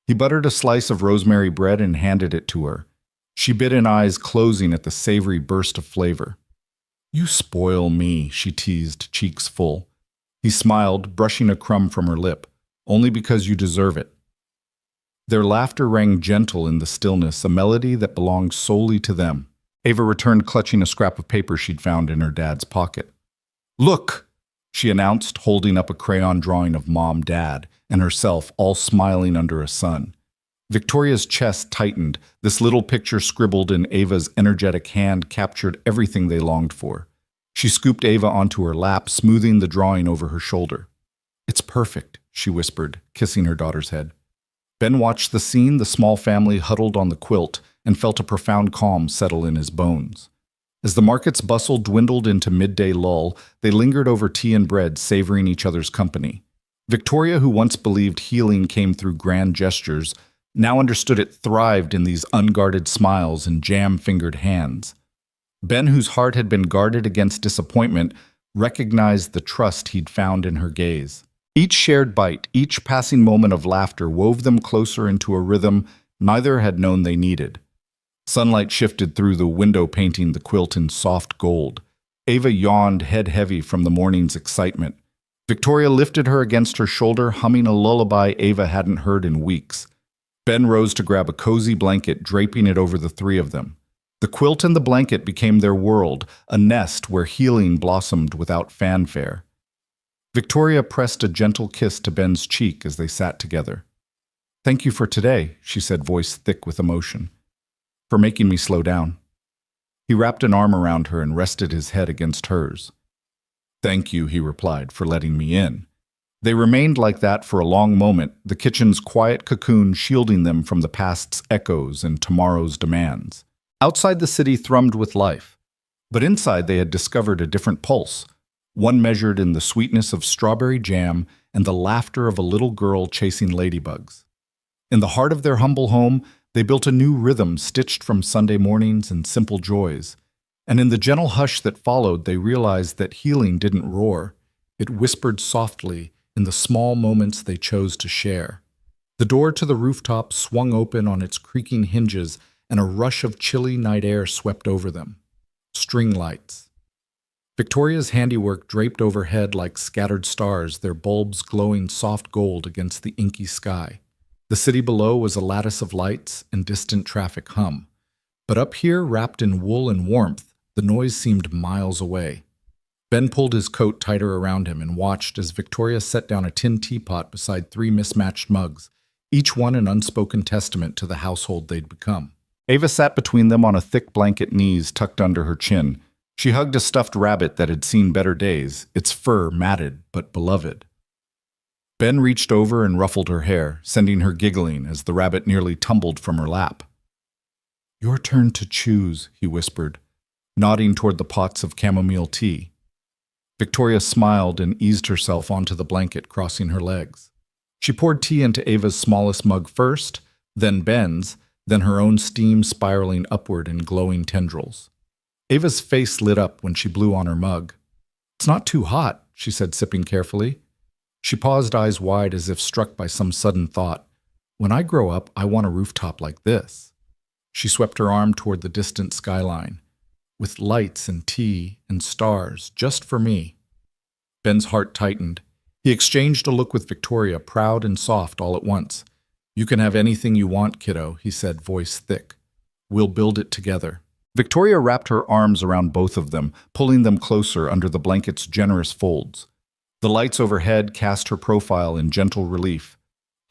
He buttered a slice of rosemary bread and handed it to her. She bit in, eyes closing at the savory burst of flavor. "You spoil me," she teased, cheeks full. He smiled, brushing a crumb from her lip. "Only because you deserve it." Their laughter rang gentle in the stillness, a melody that belonged solely to them. Ava returned, clutching a scrap of paper she'd found in her dad's pocket. "Look!" she announced, holding up a crayon drawing of Mom, Dad, and herself, all smiling under a sun. Victoria's chest tightened. This little picture scribbled in Ava's energetic hand captured everything they longed for. She scooped Ava onto her lap, smoothing the drawing over her shoulder. "It's perfect," she whispered, kissing her daughter's head. Ben watched the scene, the small family huddled on the quilt, and felt a profound calm settle in his bones. As the market's bustle dwindled into midday lull, they lingered over tea and bread, savoring each other's company. Victoria, who once believed healing came through grand gestures, now understood it thrived in these unguarded smiles and jam-fingered hands. Ben, whose heart had been guarded against disappointment, recognized the trust he'd found in her gaze. Each shared bite, each passing moment of laughter wove them closer into a rhythm neither had known they needed. Sunlight shifted through the window, painting the quilt in soft gold. Ava yawned, head heavy from the morning's excitement. Victoria lifted her against her shoulder, humming a lullaby Ava hadn't heard in weeks. Ben rose to grab a cozy blanket, draping it over the three of them. The quilt and the blanket became their world, a nest where healing blossomed without fanfare. Victoria pressed a gentle kiss to Ben's cheek as they sat together. "Thank you for today," she said, voice thick with emotion. "For making me slow down." He wrapped an arm around her and rested his head against hers. "Thank you," he replied, "for letting me in." They remained like that for a long moment, the kitchen's quiet cocoon shielding them from the past's echoes and tomorrow's demands. Outside the city thrummed with life, but inside they had discovered a different pulse, one measured in the sweetness of strawberry jam and the laughter of a little girl chasing ladybugs. In the heart of their humble home, they built a new rhythm stitched from Sunday mornings and simple joys. And in the gentle hush that followed, they realized that healing didn't roar. It whispered softly in the small moments they chose to share. The door to the rooftop swung open on its creaking hinges, and a rush of chilly night air swept over them. String lights. Victoria's handiwork draped overhead like scattered stars, their bulbs glowing soft gold against the inky sky. The city below was a lattice of lights and distant traffic hum. But up here, wrapped in wool and warmth, the noise seemed miles away. Ben pulled his coat tighter around him and watched as Victoria set down a tin teapot beside three mismatched mugs, each one an unspoken testament to the household they'd become. Ava sat between them on a thick blanket, knees tucked under her chin. She hugged a stuffed rabbit that had seen better days, its fur matted but beloved. Ben reached over and ruffled her hair, sending her giggling as the rabbit nearly tumbled from her lap. "Your turn to choose," he whispered, nodding toward the pots of chamomile tea. Victoria smiled and eased herself onto the blanket, crossing her legs. She poured tea into Ava's smallest mug first, then Ben's, then her own steam spiraling upward in glowing tendrils. Ava's face lit up when she blew on her mug. "It's not too hot," she said, sipping carefully. She paused, eyes wide as if struck by some sudden thought. "When I grow up, I want a rooftop like this." She swept her arm toward the distant skyline. "With lights and tea and stars, just for me." Ben's heart tightened. He exchanged a look with Victoria, proud and soft all at once. "You can have anything you want, kiddo," he said, voice thick. "We'll build it together." Victoria wrapped her arms around both of them, pulling them closer under the blanket's generous folds. The lights overhead cast her profile in gentle relief.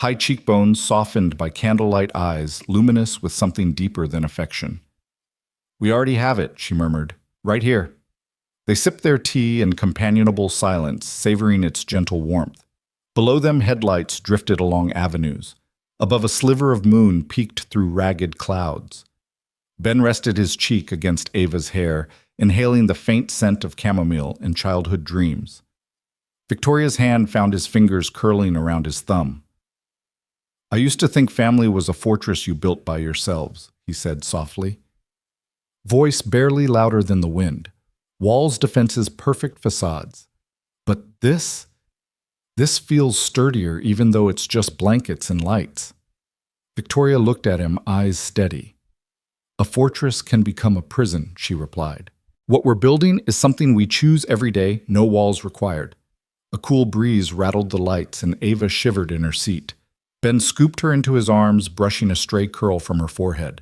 High cheekbones softened by candlelight eyes, luminous with something deeper than affection. "We already have it," she murmured. "Right here." They sipped their tea in companionable silence, savoring its gentle warmth. Below them, headlights drifted along avenues. Above, a sliver of moon peeked through ragged clouds. Ben rested his cheek against Ava's hair, inhaling the faint scent of chamomile and childhood dreams. Victoria's hand found his fingers curling around his thumb. "I used to think family was a fortress you built by yourselves," he said softly. Voice barely louder than the wind. Walls, defenses, perfect facades. But this feels sturdier even though it's just blankets and lights. Victoria looked at him, eyes steady. "A fortress can become a prison," she replied. "What we're building is something we choose every day, no walls required." A cool breeze rattled the lights, and Ava shivered in her seat. Ben scooped her into his arms, brushing a stray curl from her forehead.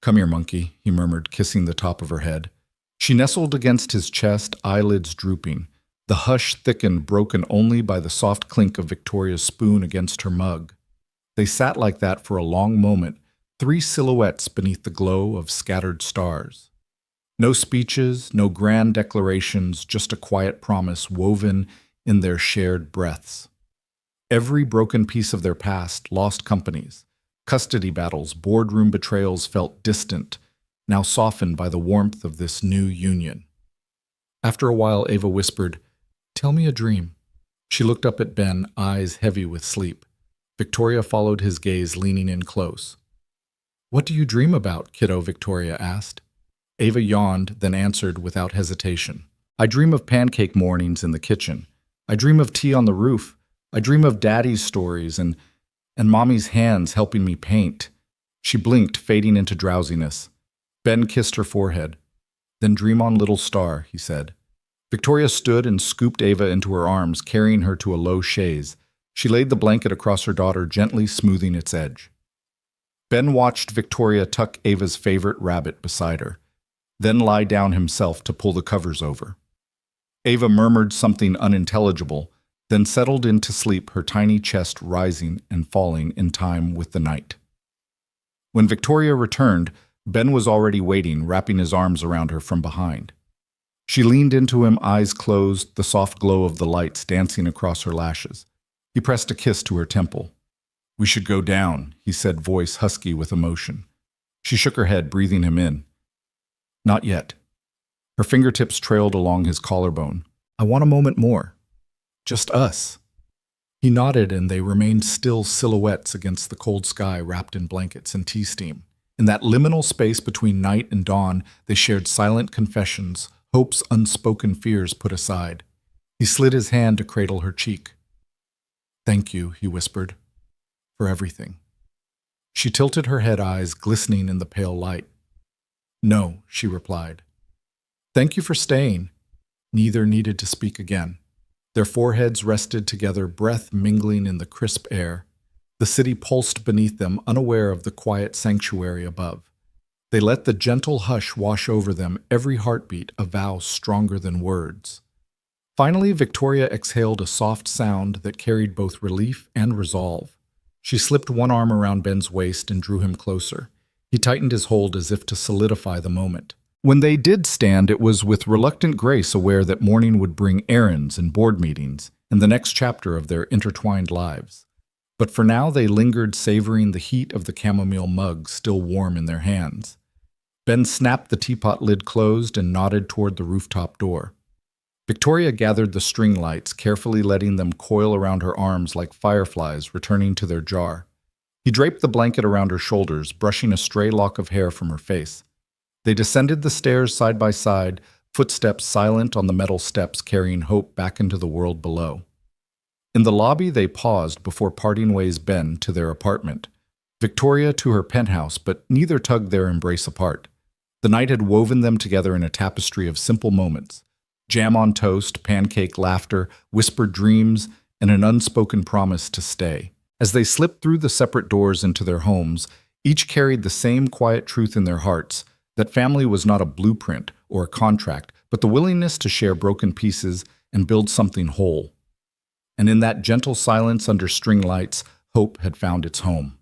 "Come here, monkey," he murmured, kissing the top of her head. She nestled against his chest, eyelids drooping. The hush thickened, broken only by the soft clink of Victoria's spoon against her mug. They sat like that for a long moment, three silhouettes beneath the glow of scattered stars. No speeches, no grand declarations, just a quiet promise woven in their shared breaths. Every broken piece of their past, lost companies, custody battles, boardroom betrayals felt distant, now softened by the warmth of this new union. After a while, Ava whispered, "Tell me a dream." She looked up at Ben, eyes heavy with sleep. Victoria followed his gaze, leaning in close. "What do you dream about, kiddo?" Victoria asked. Ava yawned, then answered without hesitation. "I dream of pancake mornings in the kitchen. I dream of tea on the roof. I dream of Daddy's stories and Mommy's hands helping me paint." She blinked, fading into drowsiness. Ben kissed her forehead. "Then dream on, little star," he said. Victoria stood and scooped Ava into her arms, carrying her to a low chaise. She laid the blanket across her daughter, gently smoothing its edge. Ben watched Victoria tuck Ava's favorite rabbit beside her, then lie down himself to pull the covers over. Ava murmured something unintelligible, then settled into sleep, her tiny chest rising and falling in time with the night. When Victoria returned, Ben was already waiting, wrapping his arms around her from behind. She leaned into him, eyes closed, the soft glow of the lights dancing across her lashes. He pressed a kiss to her temple. "We should go down," he said, voice husky with emotion. She shook her head, breathing him in. "Not yet." Her fingertips trailed along his collarbone. "I want a moment more. Just us." He nodded, and they remained still silhouettes against the cold sky, wrapped in blankets and tea steam. In that liminal space between night and dawn, they shared silent confessions, hopes, unspoken fears put aside. He slid his hand to cradle her cheek. "Thank you," he whispered, "for everything." She tilted her head, eyes glistening in the pale light. "No," she replied. "Thank you for staying." Neither needed to speak again. Their foreheads rested together, breath mingling in the crisp air. The city pulsed beneath them, unaware of the quiet sanctuary above. They let the gentle hush wash over them, every heartbeat a vow stronger than words. Finally, Victoria exhaled a soft sound that carried both relief and resolve. She slipped one arm around Ben's waist and drew him closer. He tightened his hold as if to solidify the moment. When they did stand, it was with reluctant grace, aware that morning would bring errands and board meetings and the next chapter of their intertwined lives. But for now they lingered, savoring the heat of the chamomile mug still warm in their hands. Ben snapped the teapot lid closed and nodded toward the rooftop door. Victoria gathered the string lights, carefully letting them coil around her arms like fireflies returning to their jar. He draped the blanket around her shoulders, brushing a stray lock of hair from her face. They descended the stairs side by side, footsteps silent on the metal steps, carrying hope back into the world below. In the lobby, they paused before parting ways, Ben to their apartment, Victoria to her penthouse, but neither tugged their embrace apart. The night had woven them together in a tapestry of simple moments: jam on toast, pancake laughter, whispered dreams, and an unspoken promise to stay. As they slipped through the separate doors into their homes, each carried the same quiet truth in their hearts, that family was not a blueprint or a contract, but the willingness to share broken pieces and build something whole. And in that gentle silence under string lights, hope had found its home.